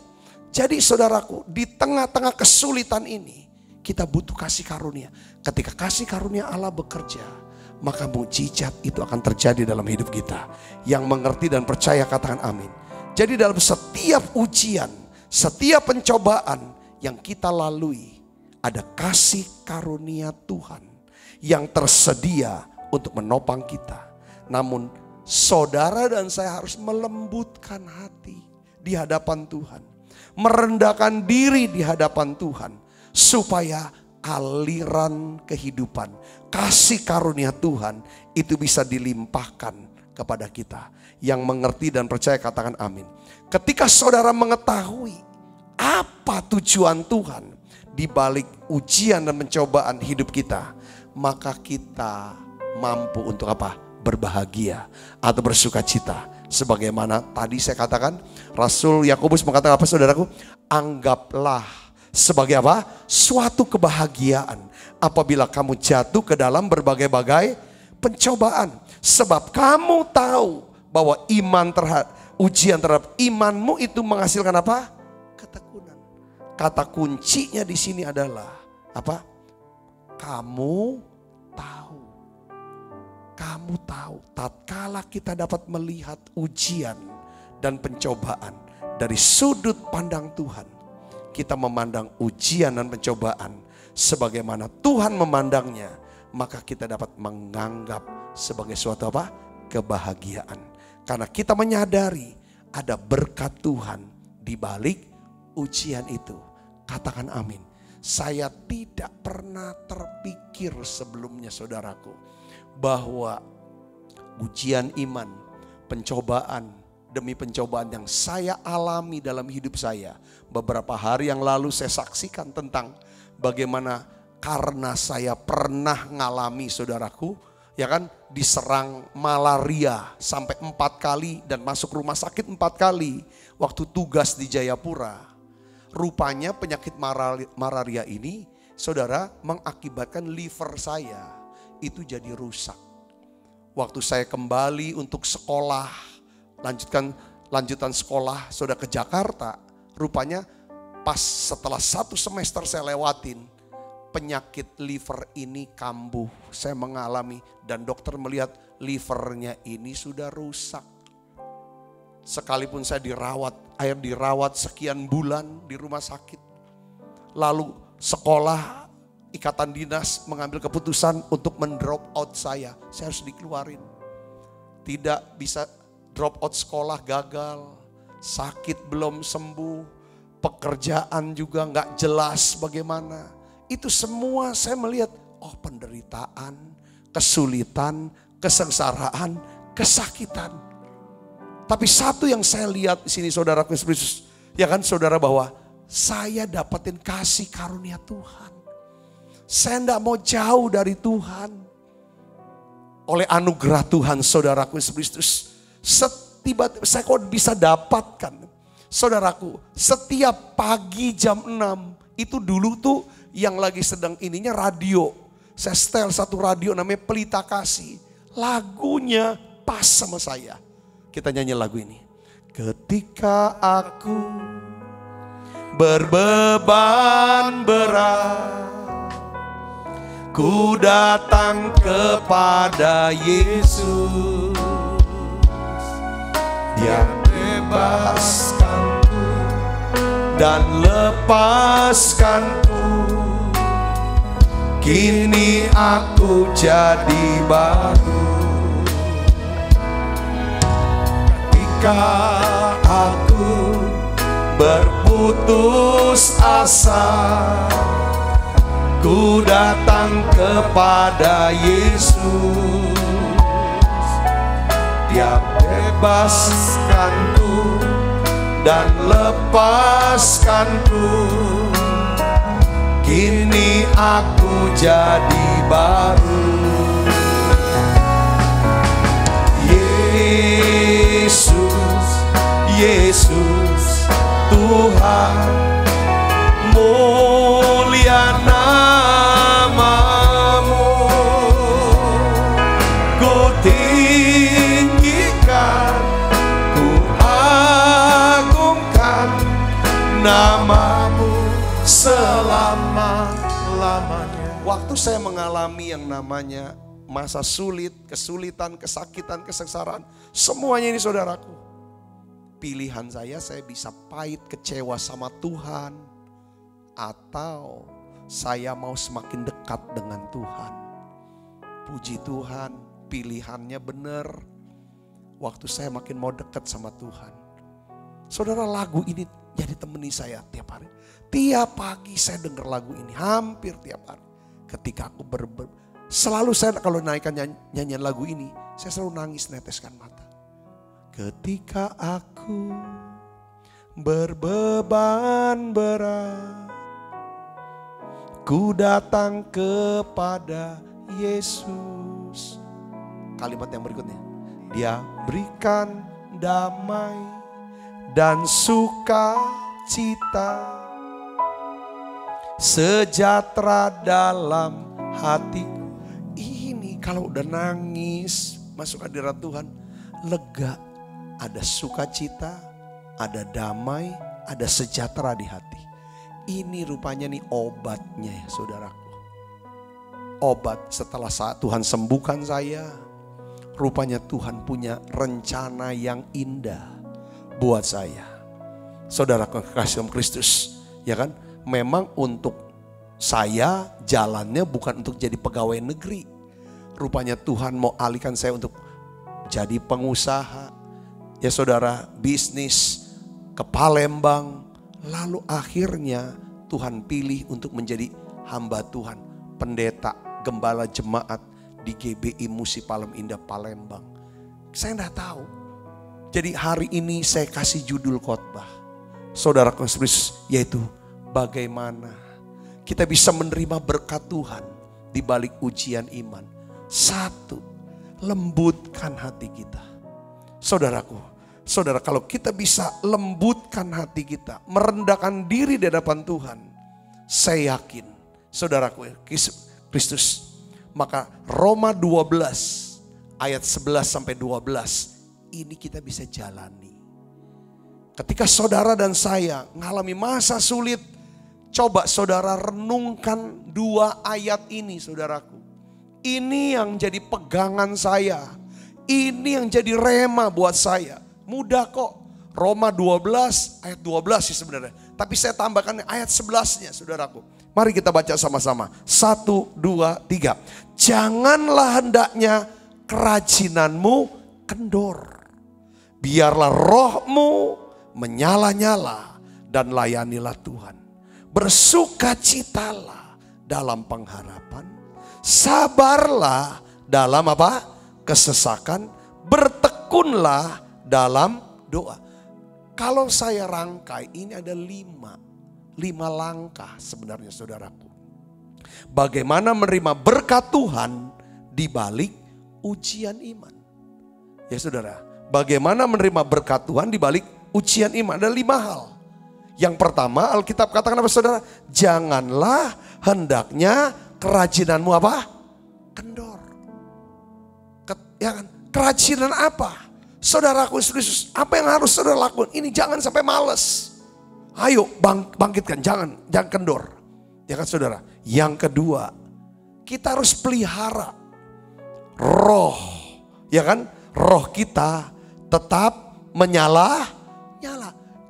Jadi saudaraku, di tengah-tengah kesulitan ini, kita butuh kasih karunia. Ketika kasih karunia Allah bekerja, maka mujizat itu akan terjadi dalam hidup kita. Yang mengerti dan percaya katakan amin. Jadi dalam setiap ujian, setiap pencobaan yang kita lalui, ada kasih karunia Tuhan yang tersedia untuk menopang kita. Namun saudara dan saya harus melembutkan hati di hadapan Tuhan. Merendahkan diri di hadapan Tuhan. Supaya aliran kehidupan, kasih karunia Tuhan itu bisa dilimpahkan kepada kita. Yang mengerti dan percaya katakan amin. Ketika saudara mengetahui apa tujuan Tuhan di balik ujian dan pencobaan hidup kita, maka kita mampu untuk berbahagia atau bersuka cita. Sebagaimana tadi saya katakan, Rasul Yakobus mengatakan apa saudaraku? Anggaplah sebagai suatu kebahagiaan apabila kamu jatuh ke dalam berbagai-bagai pencobaan. Sebab kamu tahu bahwa ujian terhadap imanmu itu menghasilkan ketekunan. Kata kuncinya di sini adalah Kamu tahu. Kamu tahu. Tatkala kita dapat melihat ujian dan pencobaan dari sudut pandang Tuhan, kita memandang ujian dan pencobaan sebagaimana Tuhan memandangnya, maka kita dapat menganggap sebagai suatu kebahagiaan. Karena kita menyadari ada berkat Tuhan di balik ujian itu. Katakan amin. Saya tidak pernah terpikir sebelumnya saudaraku, bahwa ujian iman, pencobaan demi pencobaan yang saya alami dalam hidup saya. Beberapa hari yang lalu saya saksikan tentang bagaimana karena saya pernah ngalami saudaraku, ya kan, diserang malaria sampai 4 kali dan masuk rumah sakit 4 kali waktu tugas di Jayapura. Rupanya penyakit malaria ini saudara mengakibatkan liver saya itu jadi rusak. Waktu saya kembali untuk sekolah, lanjutan sekolah saudara ke Jakarta, rupanya pas setelah 1 semester saya lewatin, penyakit liver ini kambuh. Saya mengalami dan dokter melihat livernya ini sudah rusak. Sekalipun saya dirawat sekian bulan di rumah sakit. Lalu sekolah ikatan dinas mengambil keputusan untuk mendrop out saya harus dikeluarin. Tidak bisa drop out sekolah, gagal, sakit belum sembuh, pekerjaan juga nggak jelas bagaimana. Itu semua saya melihat, oh penderitaan, kesulitan, kesengsaraan, kesakitan. Tapi satu yang saya lihat di sini saudara Kristus, ya kan saudara, bahwa saya dapetin kasih karunia Tuhan. Saya enggak mau jauh dari Tuhan. Oleh anugerah Tuhan saudaraku Kristus, saya kok bisa dapatkan. Saudaraku, setiap pagi jam 6, itu dulu tuh yang lagi sedang ininya radio. Saya setel satu radio namanya Pelita Kasih. Lagunya pas sama saya. Kita nyanyi lagu ini. Ketika aku berbeban berat, ku datang kepada Yesus. Dia bebaskanku dan lepaskanku. Kini aku jadi baru. Ketika aku berputus asa, ku datang kepada Yesus. Dia bebaskanku dan lepaskanku. Kini aku jadi baru. Yesus, Yesus, Tuhan, mulia namamu. Ku tinggikan, ku agungkan namamu selama-lamanya. Waktu saya mengalami yang namanya masa sulit, kesulitan, kesakitan, kesengsaraan, semuanya ini saudaraku, pilihan saya bisa pahit, kecewa sama Tuhan, atau saya mau semakin dekat dengan Tuhan. Puji Tuhan, pilihannya benar. Waktu saya makin mau dekat sama Tuhan. Saudara, lagu ini jadi temani saya tiap hari. Tiap pagi saya dengar lagu ini, hampir tiap hari. Ketika aku selalu saya kalau naikkan nyanyian lagu ini, saya selalu nangis, neteskan mata. Ketika aku berbeban berat, ku datang kepada Yesus. Kalimat yang berikutnya, Dia berikan damai dan sukacita, sejahtera dalam hatiku. Ini kalau udah nangis masuk hadirat Tuhan, lega, ada sukacita, ada damai, ada sejahtera di hati. Ini rupanya nih obatnya ya saudaraku. Obat setelah saat Tuhan sembuhkan saya, rupanya Tuhan punya rencana yang indah buat saya. Saudara kekasih Kristus, ya kan? Memang untuk saya jalannya bukan untuk jadi pegawai negeri. Rupanya Tuhan mau alihkan saya untuk jadi pengusaha. Ya saudara, bisnis ke Palembang. Lalu akhirnya Tuhan pilih untuk menjadi hamba Tuhan, pendeta, gembala jemaat di GBI Musi Palem Indah Palembang. Saya enggak tahu. Jadi hari ini saya kasih judul khotbah, saudara Kristus, yaitu bagaimana kita bisa menerima berkat Tuhan di balik ujian iman. Satu, lembutkan hati kita. Saudaraku, saudara, kalau kita bisa lembutkan hati kita, merendahkan diri di hadapan Tuhan, saya yakin, saudaraku Kristus, maka Roma 12 ayat 11 sampai 12 ini kita bisa jalani. Ketika saudara dan saya mengalami masa sulit, coba saudara renungkan 2 ayat ini saudaraku. Ini yang jadi pegangan saya. Ini yang jadi rema buat saya. Mudah kok. Roma 12 ayat 12 sih sebenarnya. Tapi saya tambahkan ayat 11-nya saudaraku. Mari kita baca sama-sama. 1, 2, 3. Janganlah hendaknya kerajinanmu kendor. Biarlah rohmu menyala-nyala dan layanilah Tuhan. Bersukacitalah dalam pengharapan. Sabarlah dalam apa? Kesesakan. Bertekunlah dalam doa. Kalau saya rangkai, ini ada 5 langkah sebenarnya saudaraku. Bagaimana menerima berkat Tuhan di balik ujian iman. Ya saudara, bagaimana menerima berkat Tuhan di balik ujian iman. Ada 5 hal. Yang pertama, Alkitab katakan apa saudara? Janganlah hendaknya kerajinanmu apa? Kendor. Ya kan? Kerajinan apa? Saudaraku Yesus, apa yang harus saudara lakukan? Ini jangan sampai males. Ayo bangkitkan, jangan kendor. Ya kan saudara? Yang kedua, kita harus pelihara roh. Ya kan? Roh kita tetap nyala.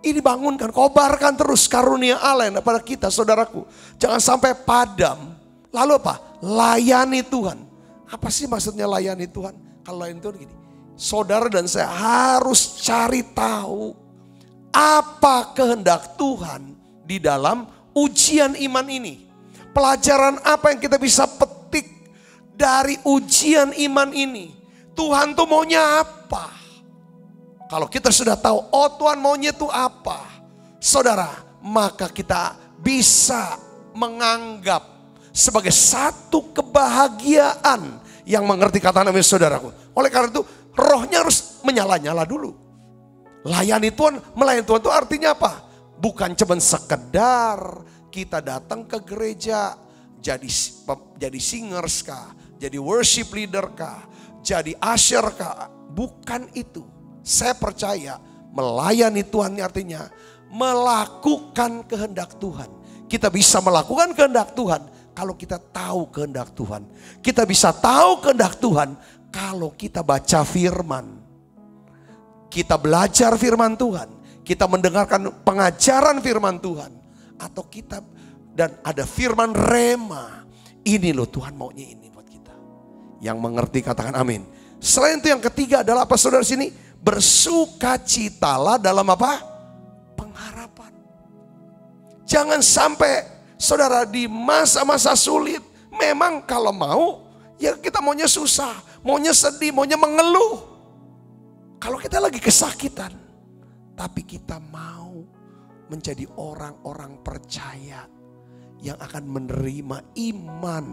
Ini bangunkan, kobarkan terus karunia Allah pada kita saudaraku. Jangan sampai padam. Lalu apa? Layani Tuhan. Apa sih maksudnya layani Tuhan? Kalau layani Tuhan gini. Saudara dan saya harus cari tahu apa kehendak Tuhan di dalam ujian iman ini. Pelajaran apa yang kita bisa petik dari ujian iman ini. Tuhan tuh maunya apa? Kalau kita sudah tahu, oh Tuhan maunya itu apa? Saudara, maka kita bisa menganggap sebagai satu kebahagiaan yang mengerti kata namanya saudaraku. Oleh karena itu, rohnya harus menyala-nyala dulu. Layani Tuhan, melayani Tuhan itu artinya apa? Bukan cuma sekedar kita datang ke gereja, jadi singers kah, jadi worship leader kah, jadi usher kah. Bukan itu. Saya percaya melayani Tuhan artinya melakukan kehendak Tuhan. Kita bisa melakukan kehendak Tuhan kalau kita tahu kehendak Tuhan. Kita bisa tahu kehendak Tuhan kalau kita baca firman. Kita belajar firman Tuhan. Kita mendengarkan pengajaran firman Tuhan. Atau kita dan ada firman rema. Ini loh Tuhan maunya ini buat kita. Yang mengerti katakan amin. Selain itu yang ketiga adalah apa saudara sini? Bersukacitalah dalam apa? Pengharapan. Jangan sampai saudara di masa-masa sulit. Memang kalau mau ya kita maunya susah. Maunya sedih, maunya mengeluh. Kalau kita lagi kesakitan. Tapi kita mau menjadi orang-orang percaya. Yang akan menerima iman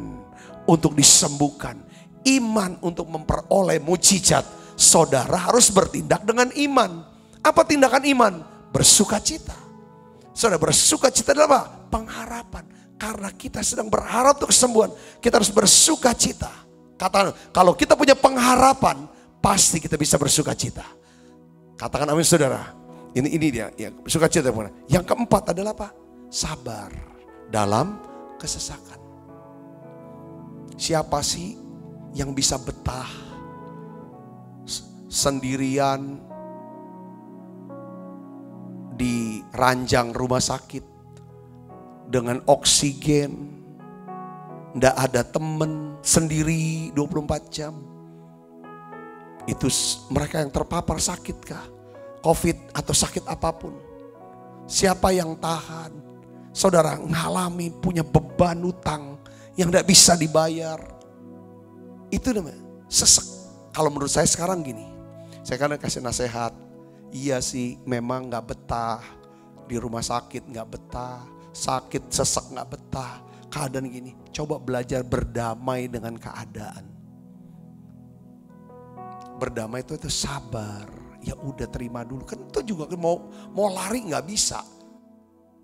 untuk disembuhkan. Iman untuk memperoleh mujizat. Saudara harus bertindak dengan iman. Apa tindakan iman? Bersukacita. Saudara bersukacita adalah apa? Pengharapan. Karena kita sedang berharap untuk kesembuhan. Kita harus bersukacita. Katakan, kalau kita punya pengharapan, pasti kita bisa bersukacita. Katakan amin saudara. Ini dia, ya, sukacita. Yang keempat adalah apa? Sabar dalam kesesakan. Siapa sih yang bisa betah sendirian di ranjang rumah sakit dengan oksigen, nggak ada temen, sendiri 24 jam. Itu mereka yang terpapar sakit kah? COVID atau sakit apapun. Siapa yang tahan? Saudara ngalami punya beban utang yang nggak bisa dibayar. Itu namanya sesek. Kalau menurut saya sekarang gini. Saya kan kasih nasihat, iya sih memang gak betah, di rumah sakit gak betah, sakit sesek gak betah, keadaan gini. Coba belajar berdamai dengan keadaan. Berdamai itu sabar, ya udah terima dulu. Kan itu juga mau lari gak bisa,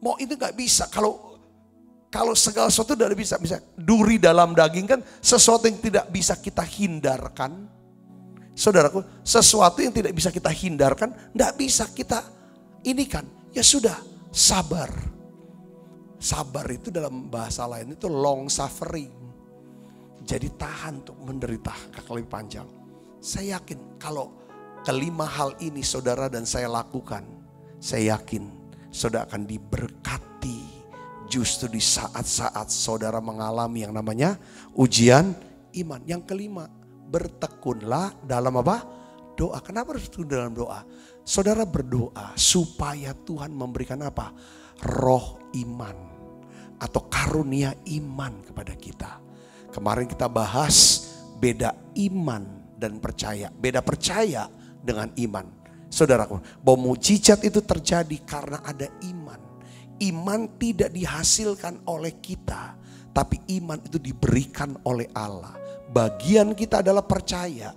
mau itu gak bisa. Kalau segala sesuatu tidak bisa, duri dalam daging kan sesuatu yang tidak bisa kita hindarkan. Saudaraku, sesuatu yang tidak bisa kita hindarkan, tidak bisa kita ini kan. Ya sudah, sabar. Sabar itu dalam bahasa lain itu long suffering. Jadi tahan untuk menderita lebih panjang. Saya yakin kalau kelima hal ini saudara dan saya lakukan, saya yakin saudara akan diberkati justru di saat-saat saudara mengalami yang namanya ujian iman. Yang kelima, bertekunlah dalam apa? Doa. Kenapa harus bertekun dalam doa? Saudara berdoa supaya Tuhan memberikan apa? Roh iman atau karunia iman kepada kita. Kemarin kita bahas beda iman dan percaya. Beda percaya dengan iman. Saudaraku, bahwa mujizat itu terjadi karena ada iman. Iman tidak dihasilkan oleh kita, tapi iman itu diberikan oleh Allah. Bagian kita adalah percaya.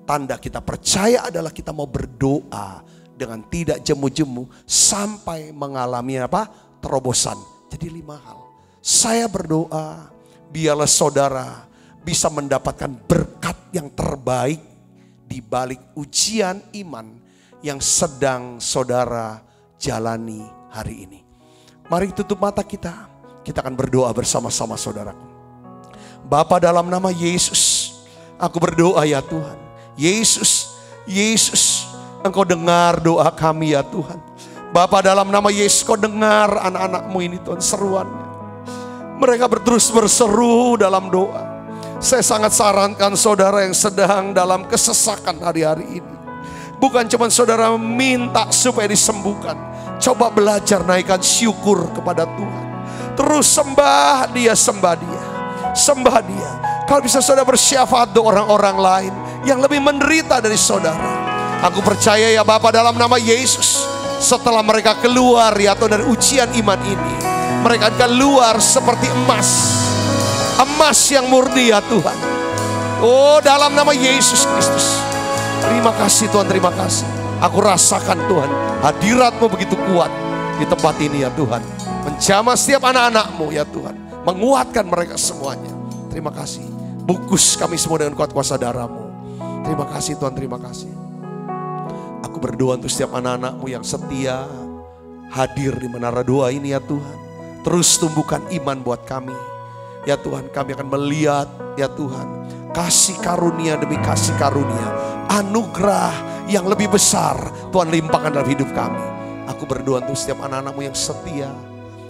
Tanda kita percaya adalah kita mau berdoa dengan tidak jemu-jemu sampai mengalami apa? Terobosan. Jadi 5 hal. Saya berdoa biarlah saudara bisa mendapatkan berkat yang terbaik di balik ujian iman yang sedang saudara jalani hari ini. Mari tutup mata kita. Kita akan berdoa bersama-sama saudaraku. Bapa, dalam nama Yesus, aku berdoa ya Tuhan. Yesus, Engkau dengar doa kami ya Tuhan. Bapa, dalam nama Yesus, Kau dengar anak-anakmu ini Tuhan, seruannya. Mereka terus berseru dalam doa. Saya sangat sarankan saudara yang sedang dalam kesesakan hari-hari ini. Bukan cuma saudara minta supaya disembuhkan. Coba belajar naikkan syukur kepada Tuhan. Terus sembah dia, sembah dia. Sembah dia. Kalau bisa saudara bersyafaat untuk orang-orang lain yang lebih menderita dari saudara. Aku percaya ya Bapa, dalam nama Yesus, setelah mereka keluar ya Tuhan dari ujian iman ini, mereka akan keluar seperti emas. Emas yang murni ya Tuhan. Oh, dalam nama Yesus Kristus. Terima kasih Tuhan, terima kasih. Aku rasakan Tuhan, hadirat-Mu begitu kuat di tempat ini ya Tuhan. Menjamah setiap anak-anak-Mu ya Tuhan. Menguatkan mereka semuanya. Terima kasih. Bungkus kami semua dengan kuat kuasa darah-Mu. Terima kasih Tuhan, terima kasih. Aku berdoa untuk setiap anak-anak-Mu yang setia hadir di menara doa ini ya Tuhan. Terus tumbuhkan iman buat kami. Ya Tuhan, kami akan melihat ya Tuhan, kasih karunia demi kasih karunia, anugerah yang lebih besar Tuhan limpahkan dalam hidup kami. Aku berdoa untuk setiap anak-anak-Mu yang setia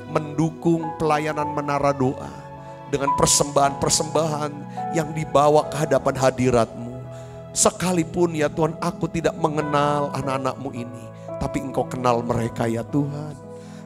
mendukung pelayanan menara doa dengan persembahan-persembahan yang dibawa ke hadapan hadirat-Mu. Sekalipun ya Tuhan, aku tidak mengenal anak-anak-Mu ini, tapi Engkau kenal mereka ya Tuhan.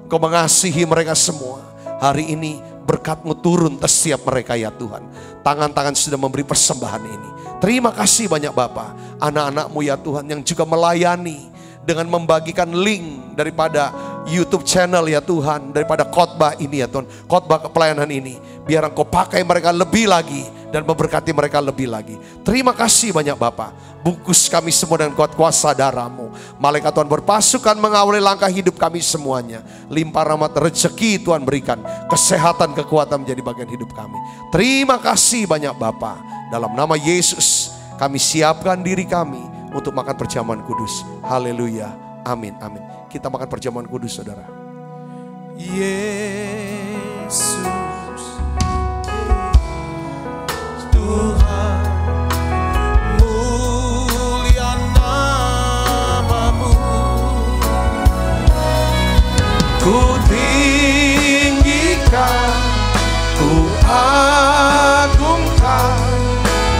Engkau mengasihi mereka semua. Hari ini berkat-Mu turun atas setiap mereka ya Tuhan. Tangan-tangan sudah memberi persembahan ini. Terima kasih banyak Bapa. Anak-anak-Mu ya Tuhan yang juga melayani dengan membagikan link daripada YouTube channel ya Tuhan, daripada khotbah ini ya Tuhan, khotbah pelayanan ini. Biar Engkau pakai mereka lebih lagi dan memberkati mereka lebih lagi. Terima kasih banyak Bapa. Bungkus kami semua dengan kuat kuasa darah-Mu. Malaikat Tuhan berpasukan mengawali langkah hidup kami semuanya. Limpah rahmat rezeki Tuhan berikan. Kesehatan, kekuatan menjadi bagian hidup kami. Terima kasih banyak Bapa. Dalam nama Yesus kami siapkan diri kami untuk makan perjamuan kudus. Haleluya. Amin, amin. Kita makan perjamuan kudus saudara. Yesus Tuhan, mulia nama-Mu. Ku tinggikan, ku agungkan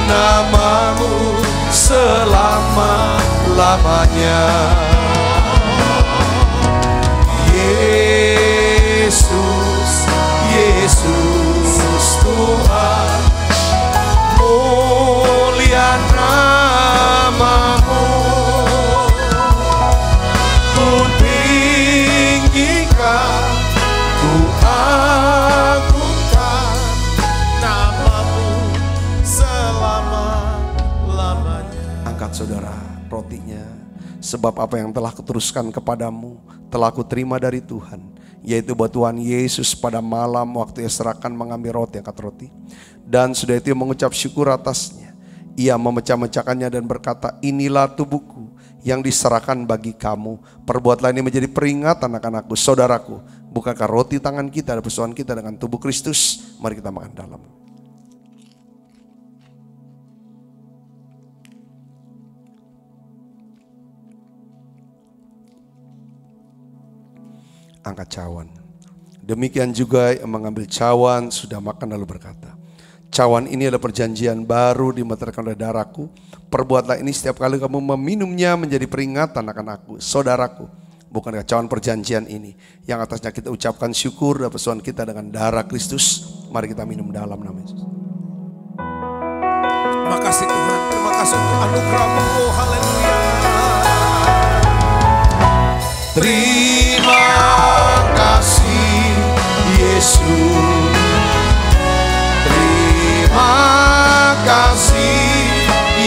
nama-Mu selama-lamanya. Yesus, Yesus Tuhan, mulia nama-Mu. Ku tinggikan, ku agungkan nama-Mu selama-lamanya. Angkat saudara rotinya. Sebab apa yang telah kuteruskan kepadamu telah kuterima dari Tuhan, yaitu bahwa Tuhan Yesus pada malam waktu ia serahkan mengambil roti, angkat roti, dan sudah itu mengucap syukur atasnya. Ia memecah-mecahkannya dan berkata, inilah tubuhku yang diserahkan bagi kamu. Perbuatlah ini menjadi peringatan anak-anakku. Saudaraku, bukankah roti tangan kita dan persoalan kita dengan tubuh Kristus? Mari kita makan dalam. Angkat cawan. Demikian juga yang mengambil cawan sudah makan lalu berkata, cawan ini adalah perjanjian baru dimeterkan oleh darahku. Perbuatlah ini setiap kali kamu meminumnya menjadi peringatan akan aku, saudaraku. Bukankah cawan perjanjian ini yang atasnya kita ucapkan syukur dan persoalan kita dengan darah Kristus. Mari kita minum dalam nama Yesus. Terima kasih Tuhan, terima kasih untuk anugerah-Mu. Oh, haleluya. Terima kasih Yesus. Terima kasih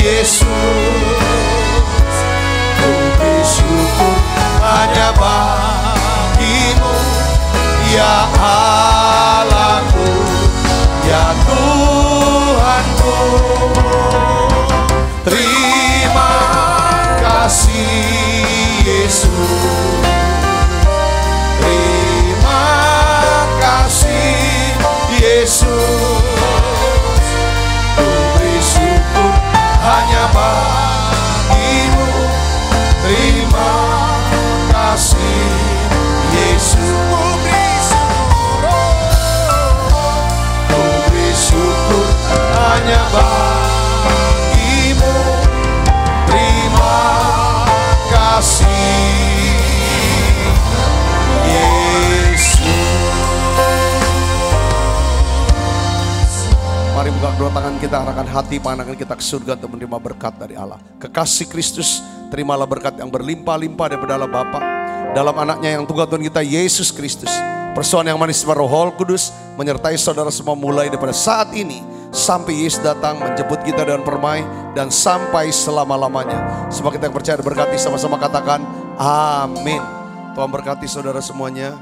Yesus. Ku bersyukur hanya bagi-Mu, ya Allahku, ya Tuhanku. Terima kasih Yesus. Terima kasih Yesus. Ku bersyukur hanya bagi-Mu. Terima kasih Yesus. Ku bersyukur hanya bagi-Mu. Terima kasih Yesus. Mari buka kedua tangan kita, arahkan hati pandangan kita ke surga untuk menerima berkat dari Allah. Kekasih Kristus, terimalah berkat yang berlimpah-limpah daripada Allah Bapa dalam anaknya yang tunggal Tuhan kita Yesus Kristus. Persoalan yang manis Roh Kudus menyertai saudara semua mulai daripada saat ini sampai Yesus datang menjemput kita dengan permai dan sampai selama-lamanya. Semua kita yang percaya berkati sama-sama katakan amin. Tuhan berkati saudara semuanya.